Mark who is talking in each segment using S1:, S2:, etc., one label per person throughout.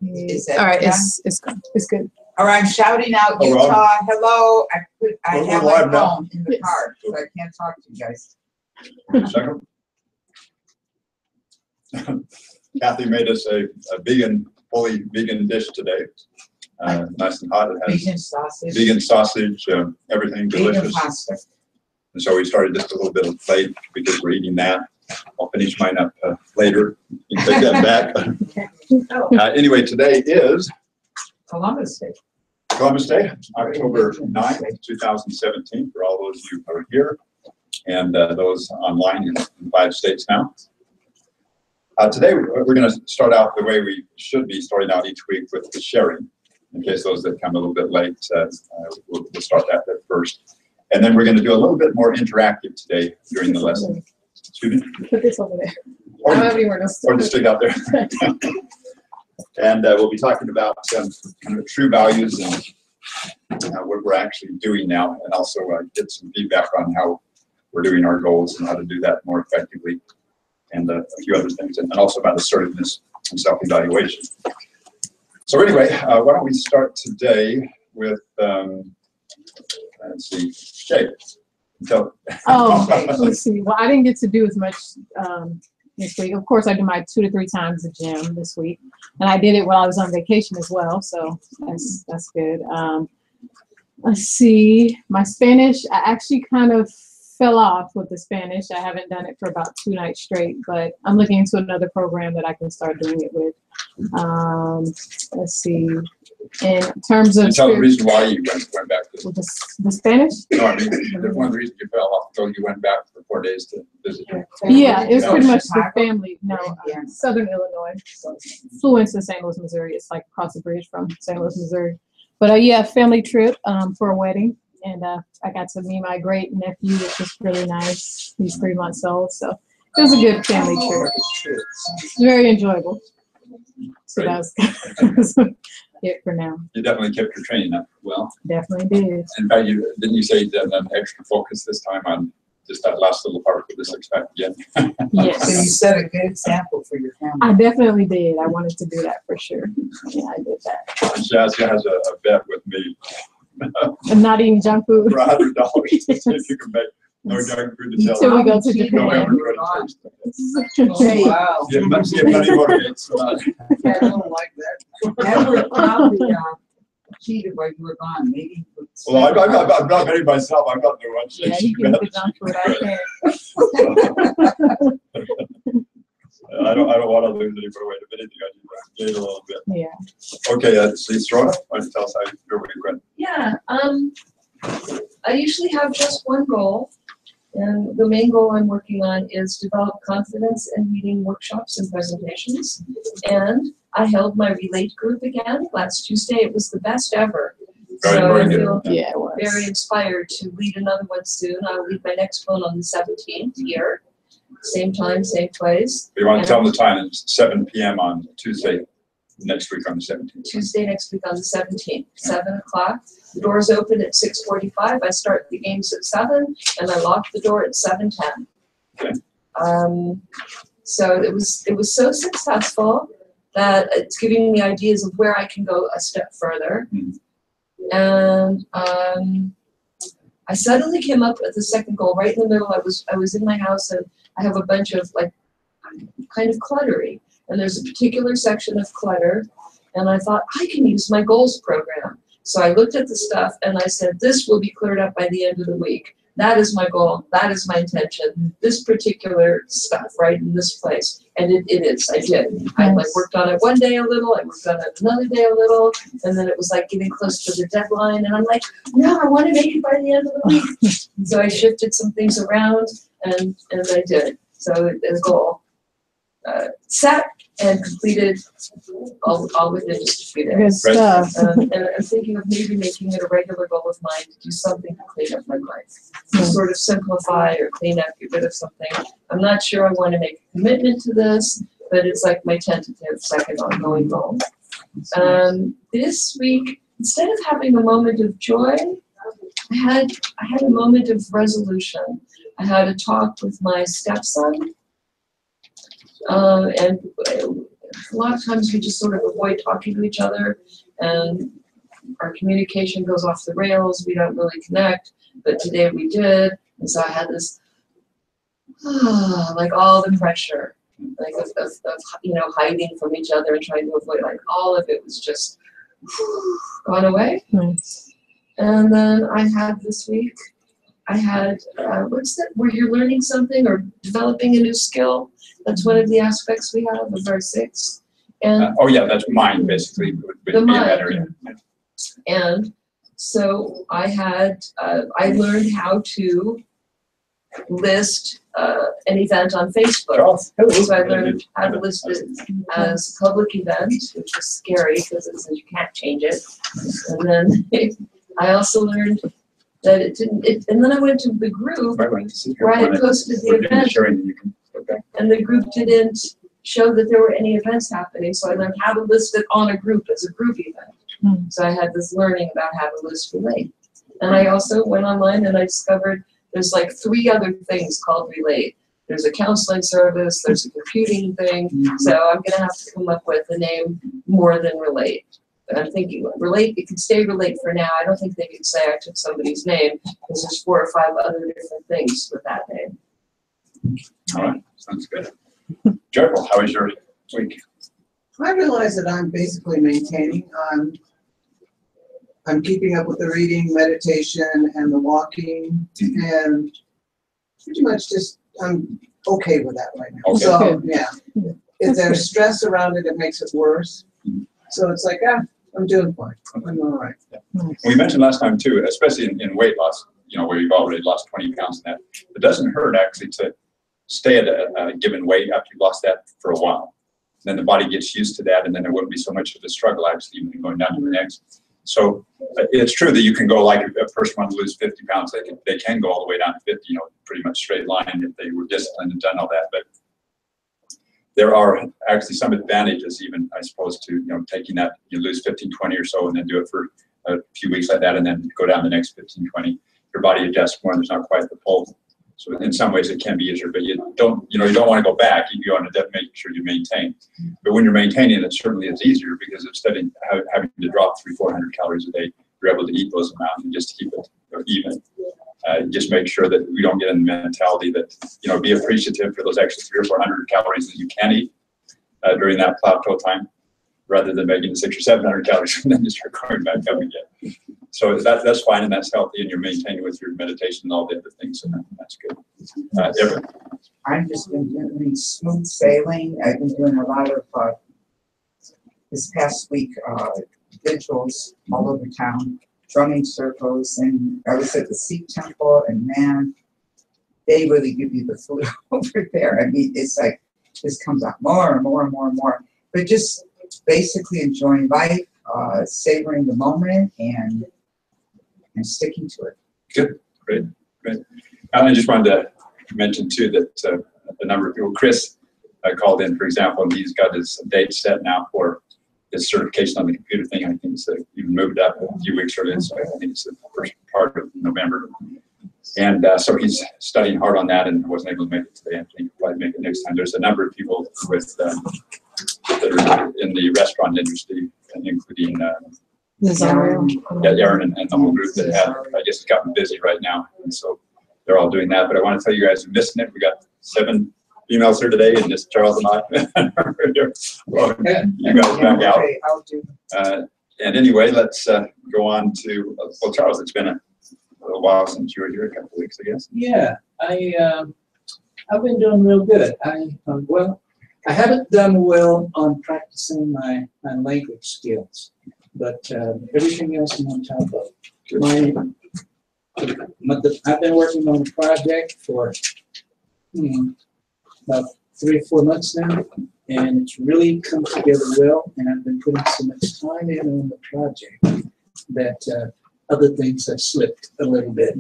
S1: Is that
S2: All right,
S1: done?
S2: it's good. It's good.
S1: Or I'm shouting out
S3: Oh,
S1: Utah, hello. I
S3: We're
S1: have my
S3: live now.
S1: phone in the
S2: Yes.
S1: car, so I can't talk to you guys.
S3: Second. Kathy made us a vegan, fully vegan dish today. Nice and hot. It has
S1: Vegan sausage.
S3: sausage, everything
S1: Vegan
S3: delicious.
S1: pasta.
S3: And so we started just a little bit late because we're eating that. I'll finish mine up later. You can take that back. Anyway, today is
S1: Columbus Day.
S3: Columbus Day, October 9th, 2017, for all those of you who are here and those online in 5 states now. Today, we're going to start out the way we should be starting out each week with the sharing. In case those that come a little bit late, we'll start that bit first. And then we're going to do a little bit more interactive today during the lesson. Excuse me?
S2: Put this over there.
S3: Or,
S2: Or
S3: just stick out there. And we'll be talking about some kind of true values and what we're actually doing now, and also get some feedback on how we're doing our goals and how to do that more effectively, and a few other things, and also about assertiveness and self-evaluation. So anyway, why don't we start today with, let's see, Shay.
S2: Let's see. Well, I didn't get to do as much this week. Of course, I do my 2 to 3 times the gym this week, and I did it while I was on vacation as well, so that's good. Let's see. My Spanish, I actually kind of fell off with the Spanish. I haven't done it for about 2 nights straight, but I'm looking into another program that I can start doing it with. Let's see. In terms of
S3: tell the reason why you went back to
S2: the Spanish?
S3: No, I mean, one of the reasons you fell off, so you went back for 4 days to visit your
S2: Yeah, it was pretty much the
S1: Chicago?
S2: family. No, Southern Illinois. Flew into St. Louis, Missouri. It's like across the bridge from St. Louis, Missouri. But yeah, family trip for a wedding. And I got to meet my great nephew, which was really nice. He's 3 months old. So it was a good family trip. It's very enjoyable. So that was it for now.
S3: You definitely kept your training up well.
S2: Definitely did.
S3: In fact, didn't you say you did an extra focus this time on just that last little part with the six-pack again?
S1: So you
S2: Yes.
S1: set a good example for your family.
S2: I definitely did. I wanted to do that for sure. Yeah, I did that.
S3: Jazzy has a bet with me
S2: And not eating junk food.
S3: for $100 to see if you can make no junk food to sell.
S2: Until we go to
S3: November
S2: Japan.
S3: 21st.
S1: Wow.
S3: See if money motivates.
S1: I don't like that. Edward probably cheated while you were gone. Maybe.
S3: Well, I'm not betting myself. I'm not the one.
S2: Yeah, you can eat the junk food. I can't.
S3: I don't want to lose any more weight. If anything, I need to gain a little bit.
S2: Yeah.
S3: Okay, see, Strona, why don't you tell us how your week went?
S4: Yeah, I usually have just one goal, and the main goal I'm working on is develop confidence in leading workshops and presentations. And I held my Relate group again last Tuesday. It was the best ever.
S3: Very,
S4: So
S3: very
S4: I
S3: good.
S4: feel
S2: Yeah, it was.
S4: very inspired to lead another one soon. I'll lead my next one on the 17th here. Same time, same place.
S3: You want to tell them the time? It's 7 p.m. on Tuesday, next week on the 17th.
S4: Tuesday next week on the 17th, 7 o'clock. The doors open at 6:45. I start the games at 7, and I lock the door at 7:10.
S3: Okay.
S4: So it was so successful that it's giving me ideas of where I can go a step further. And I suddenly came up with the second goal right in the middle. I was in my house, and I have a bunch of like kind of cluttery, and there's a particular section of clutter, and I thought I can use my goals program. So I looked at the stuff and I said, this will be cleared up by the end of the week. That is my goal. That is my intention. This particular stuff right in this place. And it is. I did. I like worked on it one day a little. I worked on it another day a little. And then it was like getting close to the deadline. And I'm like, no, I want to make it by the end of the week. So I shifted some things around and I did. So the goal set and completed all within just a few
S2: Good
S4: days.
S2: stuff.
S4: And I'm thinking of maybe making it a regular goal of mine to do something to clean up my life. To sort of simplify or clean up, get rid of something. I'm not sure I want to make a commitment to this, but it's like my tentative second ongoing goal. This week, instead of having a moment of joy, I had a moment of resolution. I had a talk with my stepson, and a lot of times we just sort of avoid talking to each other, and our communication goes off the rails. We don't really connect, but today we did, and so I had this, like all the pressure, like of hiding from each other and trying to avoid, like all of it was just gone away.
S2: Nice.
S4: And then I had this week, I had, what's that, where you're learning something or developing a new skill? That's one of the aspects we have of our 6. And
S3: Oh, yeah, that's mine, basically, would be
S4: The
S3: a
S4: mind.
S3: better, yeah.
S4: And so I had, I learned how to list an event on Facebook.
S3: Charles, hello.
S4: So I learned how to list it as a public event, which was scary because it says you can't change it. And then I also learned that it didn't, and then I went to the group
S3: Right, right, this is your
S4: where I had
S3: one.
S4: posted the
S3: We're doing
S4: event,
S3: sharing, you can, okay.
S4: and the group didn't show that there were any events happening. So I learned how to list it on a group as a group event.
S2: Hmm.
S4: So I had this learning about how to list Relate. And I also went online and I discovered there's like 3 other things called Relate. There's a counseling service, there's a computing thing. So I'm gonna have to come up with a name more than Relate. But I'm thinking Relate, it can stay Relate for now. I don't think they can say I took somebody's name because there's 4 or 5 other different things with that name.
S3: All right, sounds good. Joyful, how was your week?
S5: I realize that I'm basically maintaining. I'm keeping up with the reading, meditation, and the walking, and pretty much just I'm okay with that right now.
S3: Okay.
S5: So yeah, if there's stress around it, it makes it worse. So it's like, I'm doing fine. I'm all right.
S3: We mentioned last time too, especially in weight loss, where you've already lost 20 pounds and that, it doesn't hurt actually to stay at a given weight after you've lost that for a while. Then the body gets used to that, and then there wouldn't be so much of a struggle actually even going down to the next. So it's true that you can go, like if a person wants to lose 50 pounds, they can go all the way down to 50, pretty much straight line if they were disciplined and done all that. But there are actually some advantages even, I suppose, to, taking that, you lose 15, 20 or so, and then do it for a few weeks like that, and then go down the next 15, 20. Your body adjusts more, and there's not quite the pull. So in some ways it can be easier, but you don't want to go back. You want to make sure you maintain. But when you're maintaining, it certainly is easier because instead of having to drop 300-400 calories a day, you're able to eat those amounts and just keep it even. Just make sure that we don't get in the mentality that, be appreciative for those extra 300 or 400 calories that you can eat during that plateau time, rather than making 600 or 700 calories and then you start going back up again. So that's fine, and that's healthy, and you're maintaining with your meditation and all the other things, and that's good. Evan?
S1: I've just been doing smooth sailing. I've been doing a lot of, this past week, vigils all over town, drumming circles, and I was at the Sikh temple, and man, they really give you the flu over there. I mean, it's like, this comes out more and more and more and more. But just basically enjoying life, savoring the moment, and sticking to it.
S3: Good, great. I just wanted to mention too that a number of people, Chris called in, for example, and he's got his date set now for his certification on the computer thing. I think it's even moved up a few weeks earlier, so I think it's the first part of November. And so he's studying hard on that and wasn't able to make it today. I think he'll probably make it next time. There's a number of people that are in the restaurant industry, including
S2: Nazario.
S3: Aaron and the whole group that have, I guess, gotten busy right now. And so they're all doing that. But I want to tell you guys, we're missing it. We got 7 emails here today, and just Charles and I. Well, you guys back out.
S1: Okay, I'll do.
S3: And anyway, let's go on to, well, Charles, it's been a little while since you were here, a couple of weeks, I guess.
S6: Yeah, I've been doing real good. I haven't done well on practicing my language skills, but everything else I'm on top of. I've been working on a project for about 3 or 4 months now, and it's really come together well, and I've been putting so much time in on the project that other things have slipped a little bit.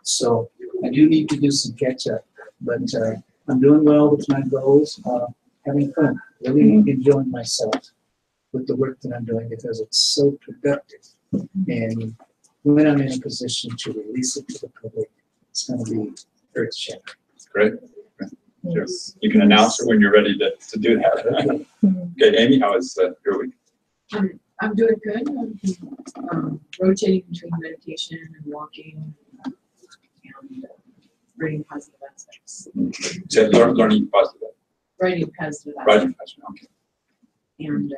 S6: So I do need to do some catch up, but I'm doing well with my goals, having fun, really enjoying myself with the work that I'm doing because it's so productive. And when I'm in a position to release it to the public, it's going to be earth-shattering.
S3: Great. Sure. You can announce it when you're ready to do that. Okay, Amy, how is your week?
S7: I'm doing good. I'm rotating between meditation and walking and writing positive aspects.
S3: So learning positive.
S7: Writing positive
S3: Writing
S7: aspects.
S3: positive. Okay.
S7: And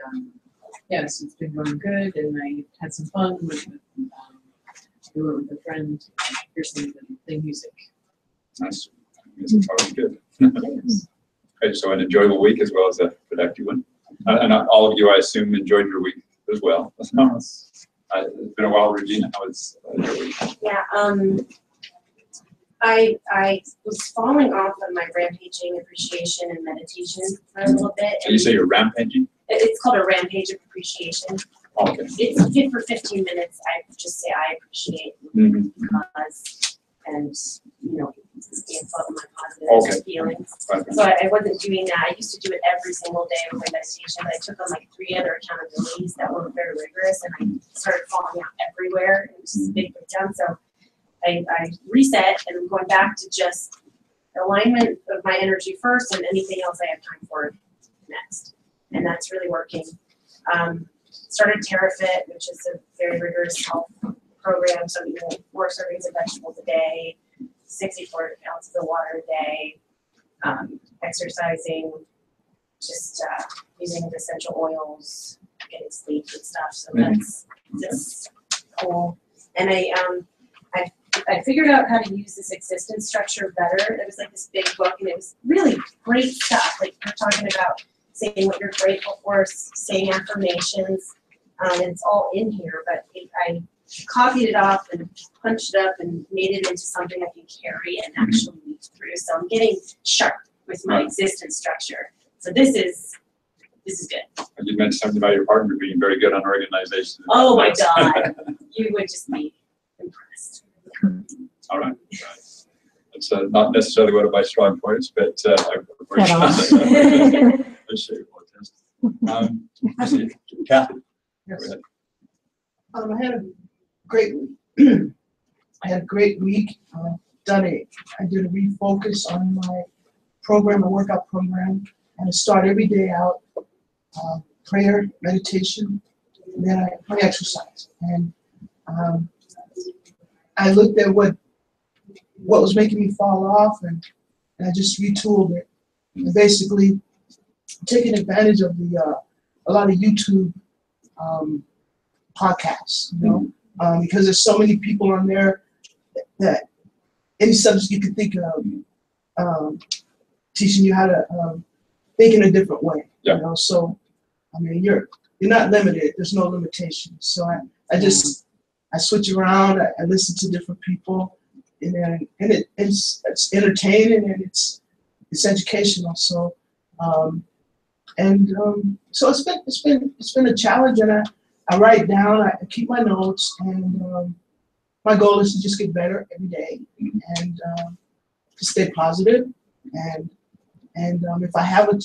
S7: yes, it's been going good. And I had some fun with we went with a friend, hear some of the music.
S3: Nice. It's always good. Okay, so an enjoyable week as well as a productive one. And all of you, I assume, enjoyed your week as well. It's been a while, Regina. How was your week?
S8: Yeah, I was falling off of my rampaging appreciation and meditation for a little bit.
S3: So you say you're rampaging?
S8: It's called a rampage of appreciation.
S3: Okay.
S8: It's good for 15 minutes. I just say I appreciate
S3: Mhm.
S8: because, and stand up my positive
S3: Okay.
S8: feelings.
S3: Right.
S8: So I wasn't doing that. I used to do it every single day with my meditation, but I took on like 3 other accountabilities that weren't very rigorous, and I started falling out everywhere. It was just a big breakdown. So I reset, and I'm going back to just alignment of my energy first, and anything else I have time for next. And that's really working. Started TerraFit, which is a very rigorous health program. So 4 servings of vegetables a day, 64 ounces of water a day, exercising, just using essential oils, getting sleep and stuff. So that's just cool. And I figured out how to use this existence structure better. It was like this big book, and it was really great stuff. Like we're talking about saying what you're grateful for, saying affirmations, and it's all in here. But I copied it off and punched it up and made it into something I can carry and actually move through. So I'm getting sharp with my existence structure. So this is good.
S3: You mentioned something about your partner being very good on organization.
S8: Oh my God, you would just be impressed.
S3: All right. It's not necessarily one of my strong points, but I
S2: At all.
S3: appreciate it. Kathy, go
S5: Yes.
S3: ahead.
S5: I had a great week. I had a great week. I did a refocus on my program, a workout program, and I start every day out prayer, meditation, and then I exercise. And I looked at what was making me fall off, and I just retooled it. And basically, taking advantage of a lot of YouTube podcasts, because there's so many people on there that any subject you could think of, teaching you how to think in a different way.
S3: Yeah.
S5: So I mean, you're not limited. There's no limitations. So I switch around. I listen to different people, and it's entertaining and it's educational. So so it's been a challenge, and I write down. I keep my notes, and my goal is to just get better every day and to stay positive. And if I have an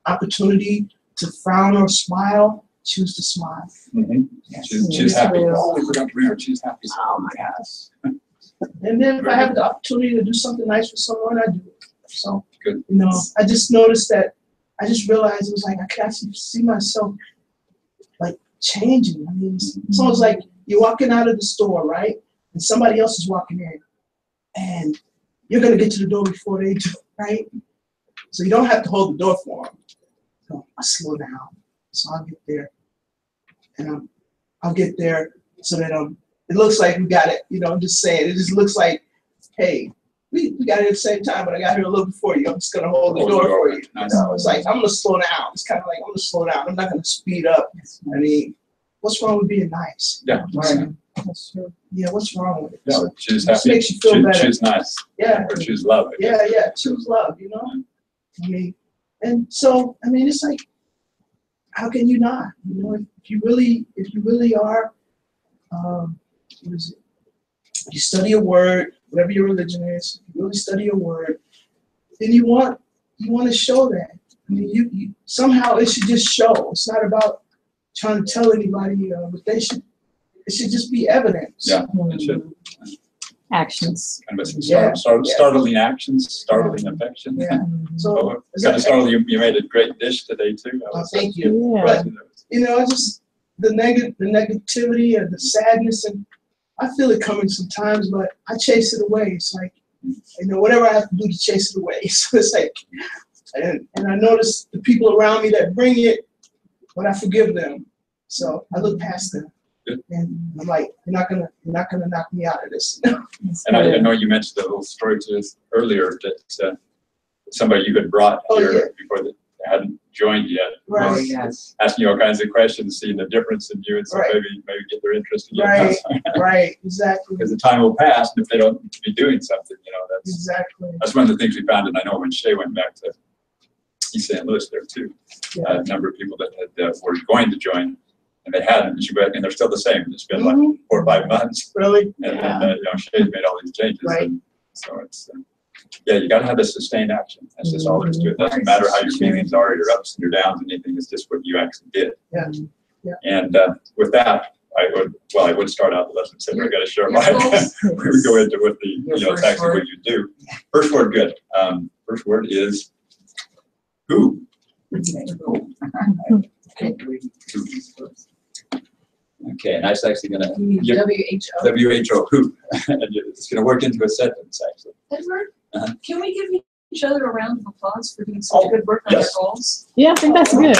S5: opportunity to frown or smile, choose to smile.
S3: Choose happy. Oh, we forgot to bring our choose happy.
S5: Oh my gosh. And then if I have the opportunity to do something nice for someone, I do it. So,
S3: Good.
S5: I just noticed that, I just realized it was like, I can actually see myself like changing. I mean, it's almost like you're walking out of the store, right? And somebody else is walking in, and you're going to get to the door before they do, right? So you don't have to hold the door for them. So I slow down. So I'll get there. And I'll get there so that it looks like we got it. I'm just saying, it just looks like, hey, we got it at the same time, but I got here a little before you. I'm just going to hold the door for you.
S3: Nice.
S5: It's like, I'm going to slow down. It's kind of like, I'm going to slow down. I'm not going to speed up. I mean, what's wrong with being nice?
S3: Yeah.
S5: Right. Yeah, what's wrong with it?
S3: Yeah,
S5: So
S3: choose
S5: it just
S3: happy.
S5: makes you feel better.
S3: Choose nice.
S5: Yeah.
S3: Or choose love. I guess.
S5: Yeah, choose love, I mean, and so, I mean, it's like, how can you not? If you really are, what is it? You study a word, whatever your religion is, you really study a word, then you want to show that. I mean, you somehow it should just show. It's not about trying to tell anybody, but it should just be evidence.
S3: Yeah, it should.
S2: actions.
S3: Kind of some
S5: Yeah,
S3: startling actions, startling affection.
S5: Yeah. So,
S3: Oh,
S5: is
S3: kind
S5: that-
S3: of startling. You made a great dish today too.
S5: Thank you.
S2: Yeah.
S5: But, you know, I just, the negativity and the sadness, and I feel it coming sometimes, but I chase it away. It's like, you know, whatever I have to do to chase it away. So it's like, and I notice the people around me that bring it, but I forgive them. So I look past them.
S3: Good.
S5: And I'm like, you're not gonna knock me out of this.
S3: And I know you mentioned a little story to us earlier that somebody you had brought
S5: Oh,
S3: here
S5: yeah.
S3: before that hadn't joined yet.
S1: Oh,
S5: Right.
S1: yes.
S3: Asking you all kinds of questions, seeing the difference in you, and so
S5: Right.
S3: maybe get their interest again.
S5: Right. Right, exactly.
S3: Because the time will pass, and if they don't be doing something, you know,
S5: Exactly.
S3: that's one of the things we found. And I know when Shay went back to East St. Louis, there too, a number of people that had were going to join, and they hadn't. And she went, and they're still the same. It's been like
S5: Mhm.
S3: 4 or 5 months,
S5: Really?
S3: and you know, Shay's made all these changes,
S5: Right.
S3: and so it's. Yeah, you got to have a sustained action. That's just all there is to it. Doesn't matter how your feelings are, your ups and your downs, and anything. It's just what you actually did.
S5: Yeah. Yeah.
S3: And with that, I would start out the lesson saying I got to share
S4: Your
S3: mine.
S4: goals.
S3: We would go into what the
S1: Your
S3: it's
S1: first
S3: actually
S1: word.
S3: what you do. First word, good. First word is who. Okay, and that's actually gonna give
S4: WHO.
S3: WHO who. And it's gonna work into a sentence actually.
S4: Edward,
S3: Uh-huh.
S4: can we give each other a round of applause for doing such
S3: Oh,
S4: good work on our
S3: yes.
S4: goals?
S2: Yeah, I think that's good.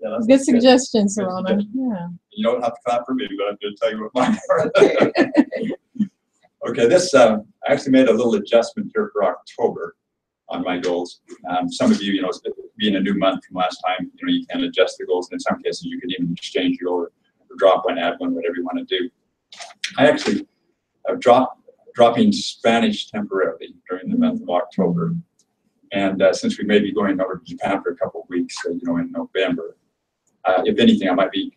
S3: Yeah, that's
S2: Good suggestion, Serona. Yeah.
S3: You don't have to clap for me, but I'm going to tell you what mine are. Okay, this I actually made a little adjustment here for October on my goals. Some of you, you know, being a new month from last time, you know, you can adjust the goals, and in some cases, you can even change your goal or drop one, add one, whatever you want to do. I actually have dropping Spanish temporarily during the month of October, and since we may be going over to Japan for a couple of weeks, you know, in November. If anything, I might be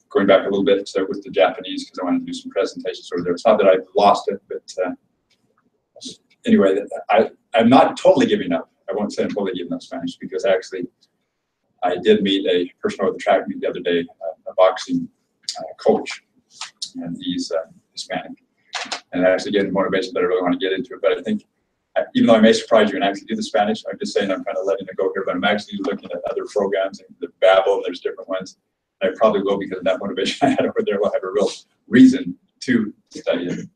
S3: going back a little bit with the Japanese because I want to do some presentations over there. It's not that I've lost it, but anyway, I'm not totally giving up. I won't say I'm totally giving up Spanish because actually I did meet a person over the track meet the other day, a boxing coach, and he's Hispanic. And I actually getting motivation that I really want to get into it. But I think even though I may surprise you and actually do the Spanish, I'm just saying I'm kind of letting it go here, but I'm actually looking at other programs and the Babbel, and there's different ones. And I probably will because of that motivation I had over there. Will have a real reason to study it.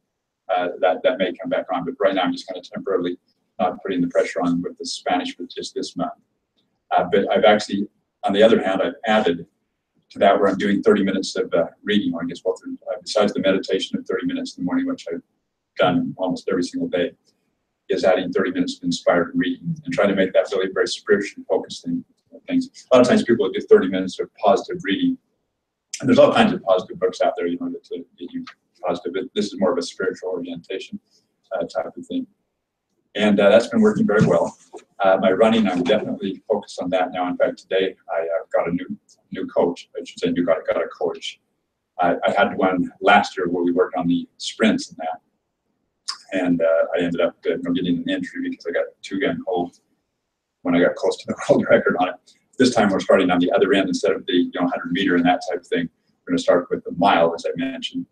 S3: That may come back on, but right now I'm just kind of temporarily not putting the pressure on with the Spanish for just this month. But I've actually, on the other hand, I've added to that where I'm doing 30 minutes of reading. I guess besides the meditation of 30 minutes in the morning, which I've done almost every single day, is adding 30 minutes of inspired reading and trying to make that really very spiritually focused things. A lot of times people do 30 minutes of positive reading. And there's all kinds of positive books out there, you know, that get you positive. But this is more of a spiritual orientation type of thing. And that's been working very well. My running, I'm definitely focused on that now. In fact, today I got a new coach. I should say got a coach. I had one last year where we worked on the sprints and that. And I ended up getting an injury because I got a 2-gun hold when I got close to the world record on it. This time we're starting on the other end instead of the 100-meter and that type of thing. We're going to start with the mile, as I mentioned.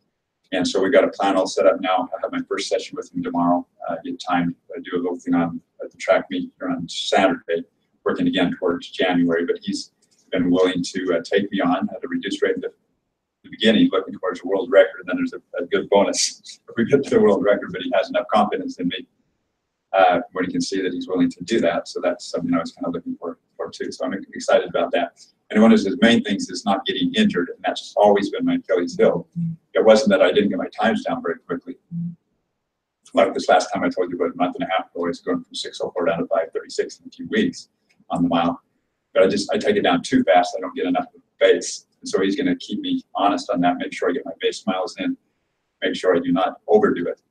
S3: And so we got a plan all set up now. I have my first session with him tomorrow. Get time to do a little thing at the track meet here on Saturday, working again towards January. But he's been willing to take me on at a reduced rate at the beginning, looking towards a world record. And then there's a good bonus if we get to the world record, but he has enough confidence in me when he can see that he's willing to do that. So that's something I was kind of looking for too. So I'm excited about that. And one of his main things is not getting injured, and that's always been my Achilles heel. It wasn't that I didn't get my times down very quickly. Like this last time I told you about a month and a half ago, I was going from 6:04 down to 5:36 in a few weeks on the mile. But I take it down too fast. I don't get enough base. And so he's going to keep me honest on that, make sure I get my base miles in, make sure I do not overdo it.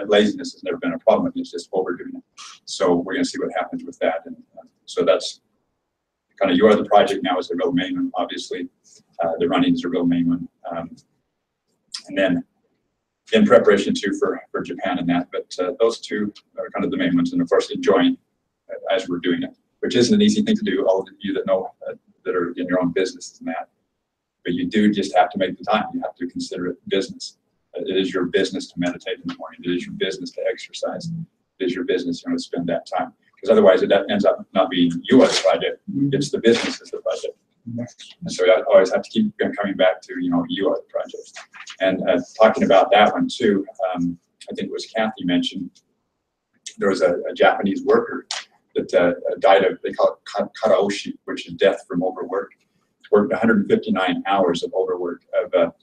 S3: Laziness has never been a problem with me, it's just overdoing it. So we're going to see what happens with that. And so that's kind of You Are the Project now is a real main one, obviously. The running is a real main one. And then in preparation too for Japan and that, but those two are kind of the main ones. And of course, enjoying as we're doing it, which isn't an easy thing to do. All of you that know that are in your own businesses and that. but you do just have to make the time. You have to consider it business. It is your business to meditate in the morning. It is your business to exercise. It is your business to spend that time. Because otherwise it ends up not being you as a project, it's the business as the project. And so I always have to keep coming back to, you are the project. And talking about that one too, I think it was Kathy mentioned, there was a Japanese worker that died of, they call it karaoshi, which is death from overwork. Worked 159 hours of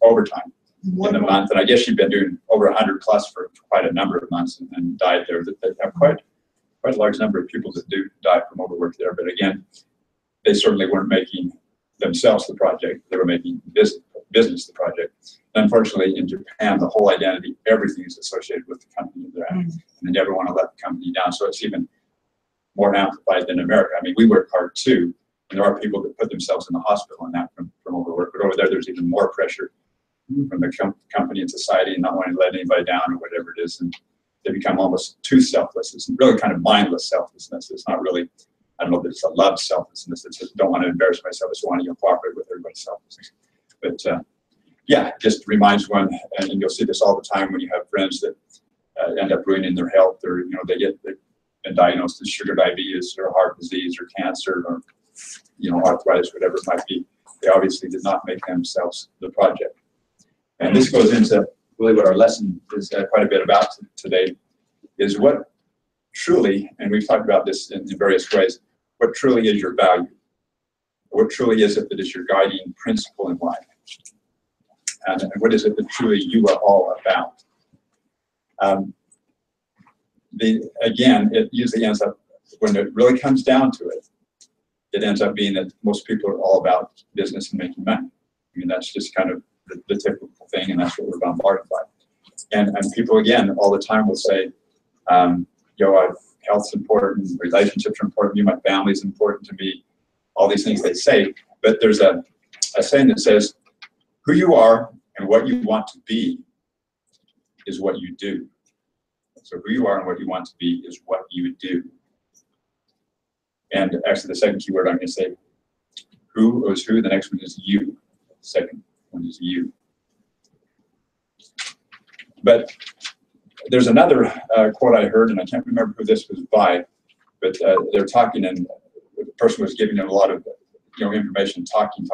S3: overtime in the month. And I guess she'd been doing over 100 plus for quite a number of months and died there. They have quite a large number of people that do die from overwork there. But again, they certainly weren't making themselves the project. They were making business the project. And unfortunately, in Japan, the whole identity, everything is associated with the company they're at. And they never want to let the company down. So it's even more amplified than America. I mean, we work hard too. And there are people that put themselves in the hospital and that from overwork. But over there's even more pressure from the company and society and not wanting to let anybody down or whatever it is. And they become almost too selfless. It's really kind of mindless selflessness. It's not really, I don't know if it's a love selflessness. It's just don't want to embarrass myself. I just want to cooperate with everybody's selflessness. But yeah, just reminds one, and you'll see this all the time when you have friends that end up ruining their health, or they've been diagnosed with sugar diabetes or heart disease or cancer or arthritis, whatever it might be. They obviously did not make themselves the project. And this goes into really what our lesson is quite a bit about today, is what truly, and we've talked about this in various ways, what truly is your value? What truly is it that is your guiding principle in life? And what is it that truly you are all about? Again, it usually ends up, when it really comes down to it, it ends up being that most people are all about business and making money. I mean, that's just kind of the typical thing, and that's what we're bombarded by. And people, again, all the time will say, health's important, relationships are important to me, my family's important to me, all these things they say. But there's a saying that says, who you are and what you want to be is what you do. So who you are and what you want to be is what you do. And actually, the second key word I'm going to say, who is who, the next one is you. The second one is you. But there's another quote I heard, and I can't remember who this was by, but they're talking, and the person was giving them a lot of information, talking.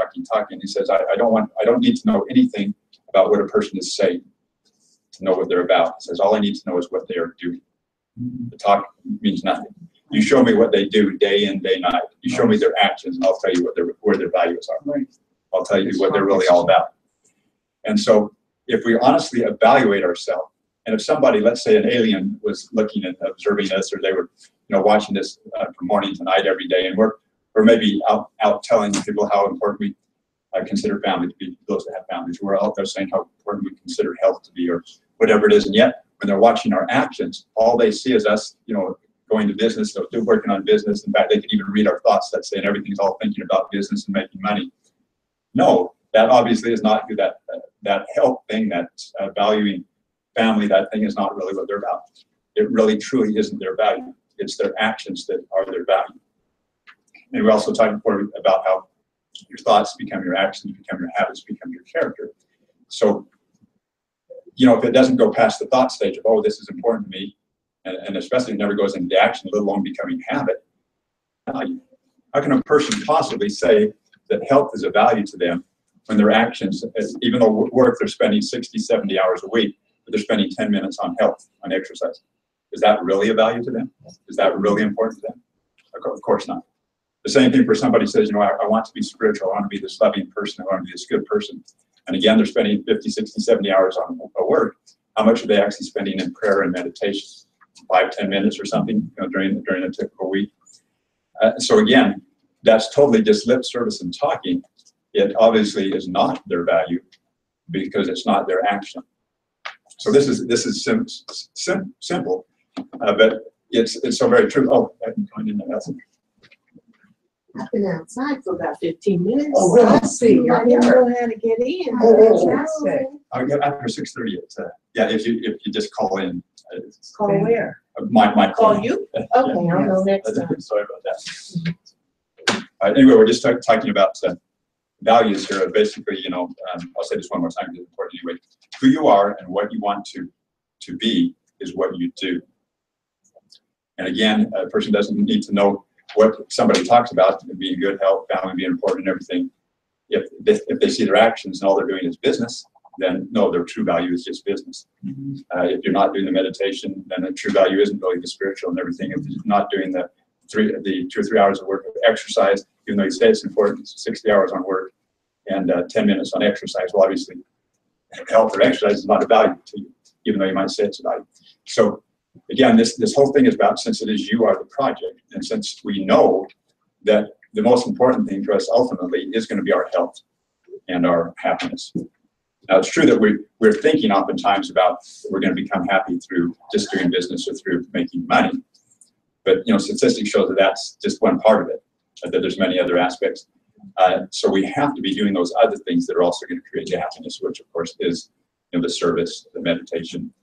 S3: He says, I don't need to know anything about what a person is saying to know what they're about. He says, all I need to know is what they are doing. The talk means nothing. You show me what they do day in, day night. You show me their actions, and I'll tell you where their values are. I'll tell you what they're really all about. And so if we honestly evaluate ourselves, and if somebody, let's say an alien, was looking and observing us, or they were watching this from morning to night every day, and we're maybe out telling people how important we consider family to be, those that have families. We're out there saying how important we consider health to be, or whatever it is. And yet, when they're watching our actions, all they see is us, going to business, so working on business. In fact, they can even read our thoughts that say, and everything's all thinking about business and making money. No, that obviously is not that health thing, that valuing family, that thing is not really what they're about. It really truly isn't their value. It's their actions that are their value. And we also talked before about how your thoughts become your actions, become your habits, become your character. So, if it doesn't go past the thought stage of, oh, this is important to me, and especially it never goes into action, let alone becoming habit, how can a person possibly say that health is a value to them when their actions, even though work, they're spending 60, 70 hours a week, but they're spending 10 minutes on health, on exercise? Is that really a value to them? Is that really important to them? Of course not. The same thing for somebody who says, I want to be spiritual, I want to be this loving person, I want to be this good person. And again, they're spending 50, 60, 70 hours on work. How much are they actually spending in prayer and meditation? 5, 10 minutes or something during a typical week. So again, that's totally just lip service and talking. It obviously is not their value because it's not their action. So this is simple, but it's so very true. Oh, I'm going in there. That's it.
S9: I've been outside for about 15 minutes.
S1: Oh, well, let's see.
S9: I didn't know how to get in.
S1: Oh, fantastic.
S3: I'll get after 6:30. Yeah, if you just call in.
S9: Call where?
S3: My
S9: Call you? Okay, I'll go next time.
S3: Sorry about that. Anyway, we're just talking about values here are basically, you know, I'll say this one more time, it's important anyway. Who you are and what you want to be is what you do. And again, a person doesn't need to know what somebody talks about, being good health, family being important and everything. If they see their actions and all they're doing is business, then no, their true value is just business. If you're not doing the meditation, then the true value isn't really the spiritual and everything. If you're not doing the 2 or 3 hours of work of exercise, even though you say it's important, 60 hours on work and 10 minutes on exercise, well, obviously, health or exercise is not a value to you, even though you might say it's a value. So again, this whole thing is about, since it is you are the project, and since we know that the most important thing for us ultimately is going to be our health and our happiness. Now, it's true that we're thinking oftentimes about we're going to become happy through just doing business or through making money. But, you know, statistics show that that's just one part of it, that there's many other aspects. So we have to be doing those other things that are also going to create the happiness, which of course is, you know, the service, the meditation,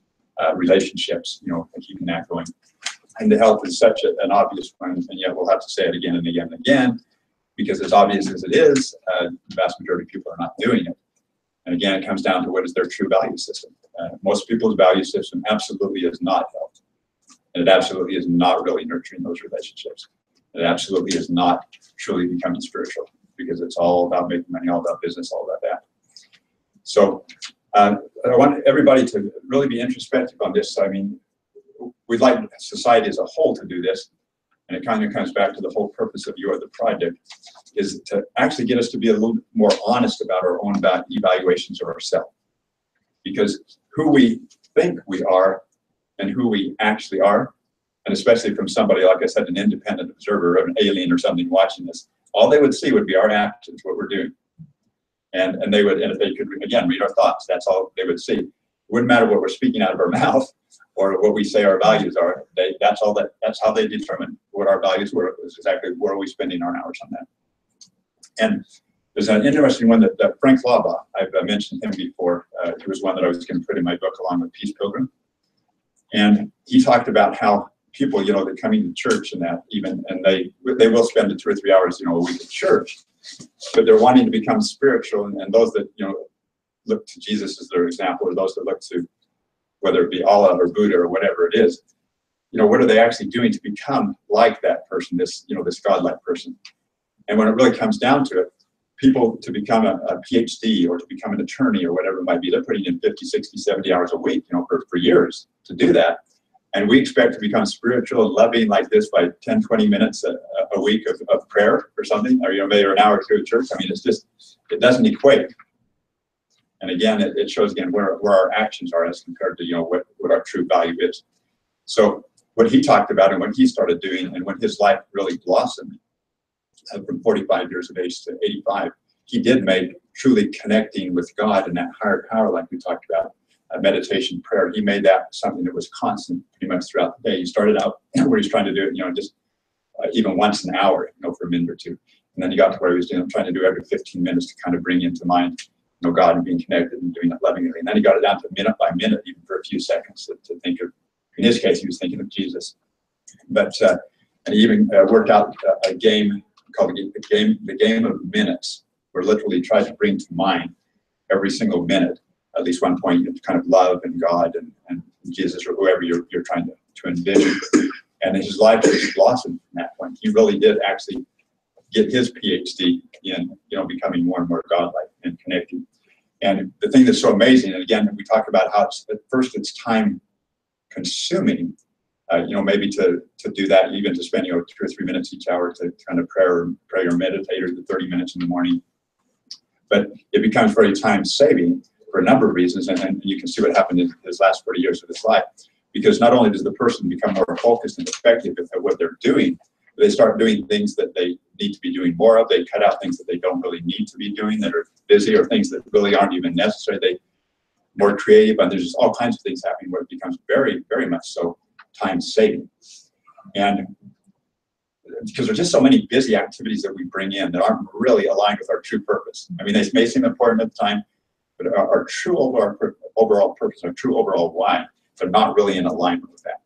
S3: relationships, you know, and keeping that going. And the health is such an obvious one, and yet we'll have to say it again and again and again, because as obvious as it is, the vast majority of people are not doing it. And again, it comes down to what is their true value system. Most people's value system absolutely is not health. And it absolutely is not really nurturing those relationships. It absolutely is not truly becoming spiritual, because it's all about making money, all about business, all about that. So I want everybody to really be introspective on this. I mean, we'd like society as a whole to do this. And it kind of comes back to the whole purpose of You Are the Project, is to actually get us to be a little more honest about our own evaluations of ourselves. Because who we think we are and who we actually are, and especially from somebody, like I said, an independent observer, an alien or something watching this, all they would see would be our actions, what we're doing. And they would, and if they could, again, read our thoughts, that's all they would see. It wouldn't matter what we're speaking out of our mouth or what we say our values are. That's how they determine what our values were. It was exactly where are we spending our hours on that. And there's an interesting one that Frank Laubach, I've mentioned him before. He was one that I was going to put in my book along with Peace Pilgrim. And he talked about how people, you know, that come into church and that even, and they will spend 2 or 3 hours, you know, a week at church, but they're wanting to become spiritual. And those that, you know, look to Jesus as their example, or those that look to, whether it be Allah or Buddha or whatever it is, you know, what are they actually doing to become like that person, this, you know, this godlike person? And when it really comes down to it, people to become a PhD or to become an attorney or whatever it might be, they're putting in 50, 60, 70 hours a week, you know, for years to do that. And we expect to become spiritual and loving like this by 10, 20 minutes a week of prayer or something, or, you know, maybe an hour or two at church. I mean, it's just, it doesn't equate. And again, it shows again where our actions are as compared to, you know, what our true value is. So what he talked about and what he started doing and when his life really blossomed from 45 years of age to 85, he did make truly connecting with God and that higher power, like we talked about, meditation, prayer. He made that something that was constant pretty much throughout the day. He started out where he's trying to do it, you know, just even once an hour, you know, for a minute or two. And then he got to where he was trying to do every 15 minutes to kind of bring into mind, you know, God and being connected and doing that lovingly. And then he got it down to minute by minute, even for a few seconds to think of, in his case, he was thinking of Jesus. But, and he even worked out a game called the game of minutes, where literally tried to bring to mind every single minute, at least one point, you kind of love and God and Jesus or whoever you're trying to envision. And his life just blossomed from that point. He really did actually get his PhD in, you know, becoming more and more godlike and connecting. And the thing that's so amazing, and again, we talk about how at first it's time consuming, you know, maybe to do that, even to spend, you know, 2 or 3 minutes each hour to kind of pray or meditate, or the 30 minutes in the morning. But it becomes very time saving for a number of reasons, and you can see what happened in his last 40 years of his life. Because not only does the person become more focused and effective at what they're doing, but they start doing things that they need to be doing more of. They cut out things that they don't really need to be doing, that are busy, or things that really aren't even necessary. They more creative, and there's just all kinds of things happening where it becomes very, very much so time saving. And because there's just so many busy activities that we bring in that aren't really aligned with our true purpose. I mean, they may seem important at the time, but our true overall purpose, our true overall why, they're not really in alignment with that.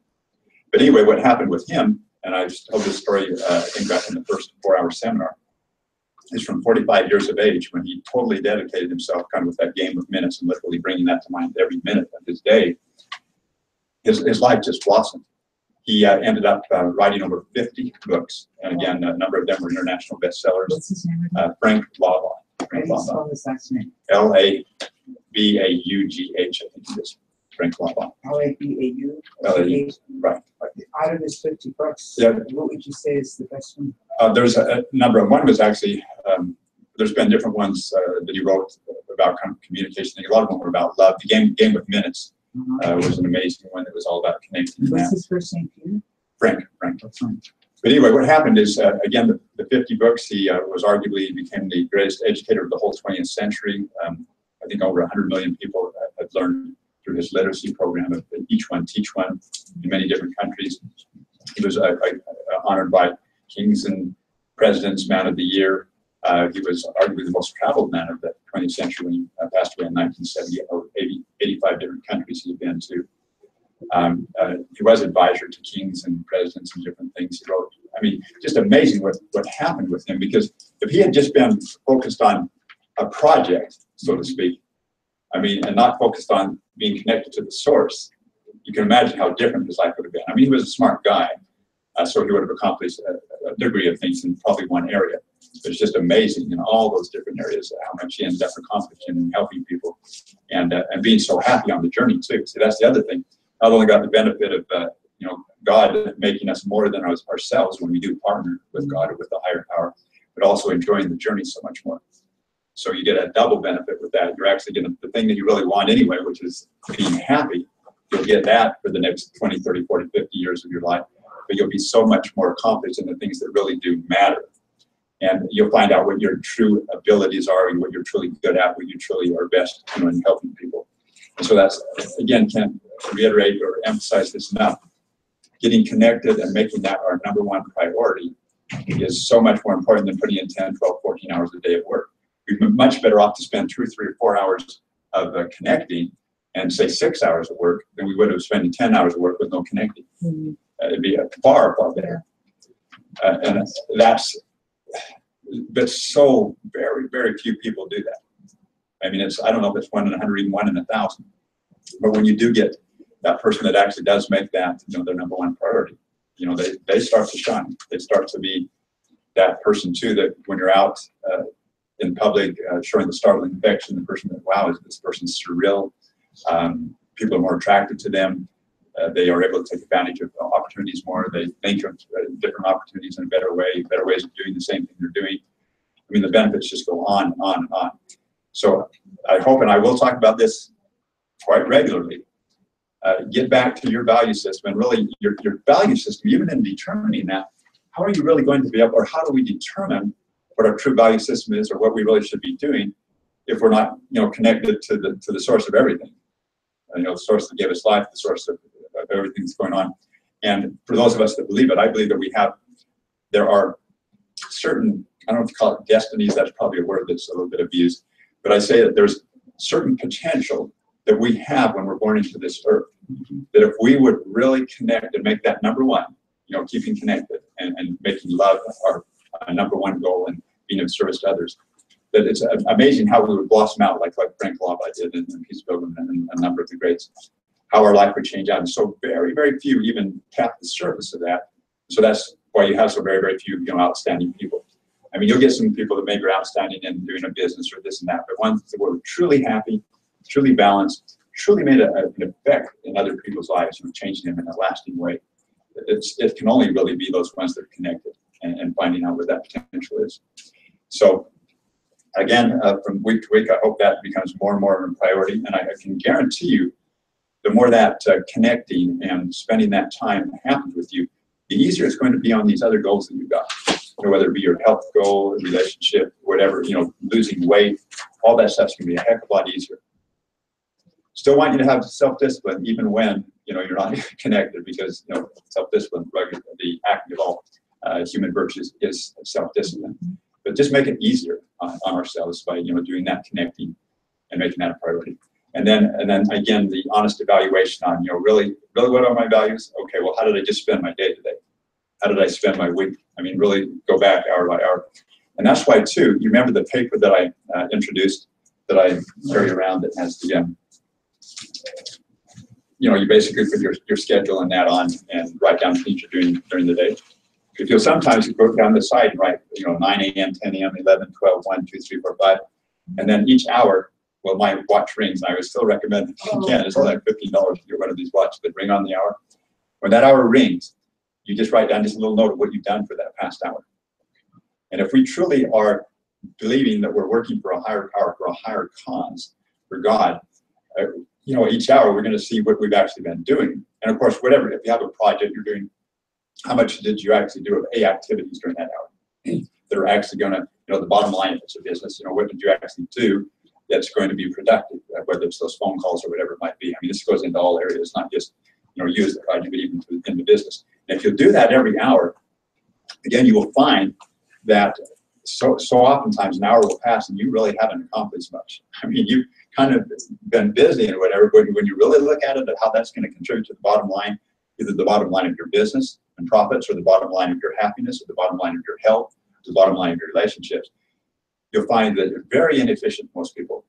S3: But anyway, what happened with him, and I just told this story, I think back in the first 4-hour seminar, is from 45 years of age when he totally dedicated himself kind of with that game of minutes and literally bringing that to mind every minute of his day. His life just blossomed. He ended up writing over 50 books. And again, a number of them were international bestsellers.
S1: What's his name?
S3: Frank Laubach.
S1: How
S3: Frank
S1: do you
S3: Laubach.
S1: spell his last name?
S3: Labaugh, I think it is. Frank Laubach.
S1: Labaugh?
S3: L-A-U, right.
S1: Out of his 50 books,
S3: Yeah.
S1: what would you say is the best one?
S3: There's a number of, one was actually, there's been different ones that he wrote about kind of communication. A lot of them were about love. The Game with Minutes was an amazing one. It was all about connecting.
S1: What's his first name, Peter?
S3: Frank. But anyway, what happened is, again, the 50 books, he was arguably became the greatest educator of the whole 20th century. I think over 100 million people have learned through his literacy program of Each One Teach One in many different countries. He was honored by kings and presidents, Man of the Year. He was arguably the most traveled man of the 20th century when he passed away in 1970. Over 85 different countries he'd been to. He was advisor to kings and presidents and different things he wrote. I mean, just amazing what happened with him, because if he had just been focused on a project, so to speak, I mean, and not focused on being connected to the source, you can imagine how different his life would have been. I mean, he was a smart guy, so he would have accomplished a degree of things in probably one area. But it's just amazing in all those different areas how much he ended up accomplishing and helping people, and being so happy on the journey too. See, that's the other thing. Not only got the benefit of God making us more than ourselves when we do partner with God or with the higher power, but also enjoying the journey so much more. So you get a double benefit with that. You're actually getting the thing that you really want anyway, which is being happy. You'll get that for the next 20, 30, 40, 50 years of your life. But you'll be so much more accomplished in the things that really do matter. And you'll find out what your true abilities are and what you're truly good at, what you truly are best in helping people. And so that's, again, can't reiterate or emphasize this enough. Getting connected and making that our number one priority is so much more important than putting in 10, 12, 14 hours a day of work. We'd be much better off to spend 2, 3, or 4 hours of connecting and say 6 hours of work than we would have spending 10 hours of work with no connecting. It'd be far, far better. And but so very, very few people do that. I mean, I don't know if it's 1 in 100, even 1 in 1,000. But when you do get that person that actually does make that, their number one priority, they start to shine. They start to be that person too, that when you're out in public showing the startling affection, the person that, wow, this person's surreal. People are more attracted to them. They are able to take advantage of opportunities more. They think of different opportunities in a better way, better ways of doing the same thing they're doing. I mean, the benefits just go on and on and on. So I hope, and I will talk about this quite regularly, get back to your value system, and really your value system, even in determining that, how are you really going to be able, or how do we determine what our true value system is, or what we really should be doing if we're not, connected to the source of everything, the source that gave us life, the source of everything that's going on. And for those of us that believe it, I believe that there are certain, I don't know if you call it destinies, that's probably a word that's a little bit abused, but I say that there's certain potential that we have when we're born into this earth, that if we would really connect and make that number one, keeping connected and making love our number one goal and being of service to others, that it's amazing how we would blossom out like Frank Laubach did in Peace Pilgrim and a number of the greats, how our life would change out. And so very, very few even tap the surface of that. So that's why you have so very, very few, outstanding people. I mean, you'll get some people that maybe are outstanding in doing a business or this and that, but ones that were truly happy, truly balanced, truly made an effect in other people's lives, changing them in a lasting way. It can only really be those ones that are connected and finding out what that potential is. So again, from week to week, I hope that becomes more and more of a priority. And I can guarantee you, the more that connecting and spending that time happens with you, the easier it's going to be on these other goals that you've got. Whether it be your health goal, relationship, whatever, losing weight, all that stuff's going to be a heck of a lot easier. Still want you to have self-discipline even when, you're not connected, because, self-discipline, the act of all human virtues is self-discipline. But just make it easier on ourselves by, doing that connecting and making that a priority. And then again, the honest evaluation on, really what are my values? Okay, well, how did I just spend my day today? How did I spend my week? I mean, really go back hour by hour. And that's why too, you remember the paper that I introduced, that I carry around, that has the, you basically put your schedule and that on and write down things you're doing during the day. If you'll sometimes go down the side and write, 9 a.m., 10 a.m., 11, 12, 1, 2, 3, 4, 5. And then each hour, well, my watch rings, and I would still recommend, if you can, it's like $15 to get one of these watches that ring on the hour. When that hour rings, you just write down just a little note of what you've done for that past hour. And if we truly are believing that we're working for a higher power, for a higher cause, for God, each hour we're going to see what we've actually been doing. And of course, whatever, if you have a project you're doing, how much did you actually do of activities during that hour that are actually going to, the bottom line, if it's a business, what did you actually do that's going to be productive, whether it's those phone calls or whatever it might be. I mean, this goes into all areas, not just, you as the project, but even in the business. And if you do that every hour, again, you will find that so oftentimes an hour will pass and you really haven't accomplished much. I mean, you've kind of been busy and whatever, but when you really look at it, at how that's going to contribute to the bottom line, either the bottom line of your business and profits, or the bottom line of your happiness, or the bottom line of your health, the bottom line of your relationships, you'll find that you're very inefficient, most people,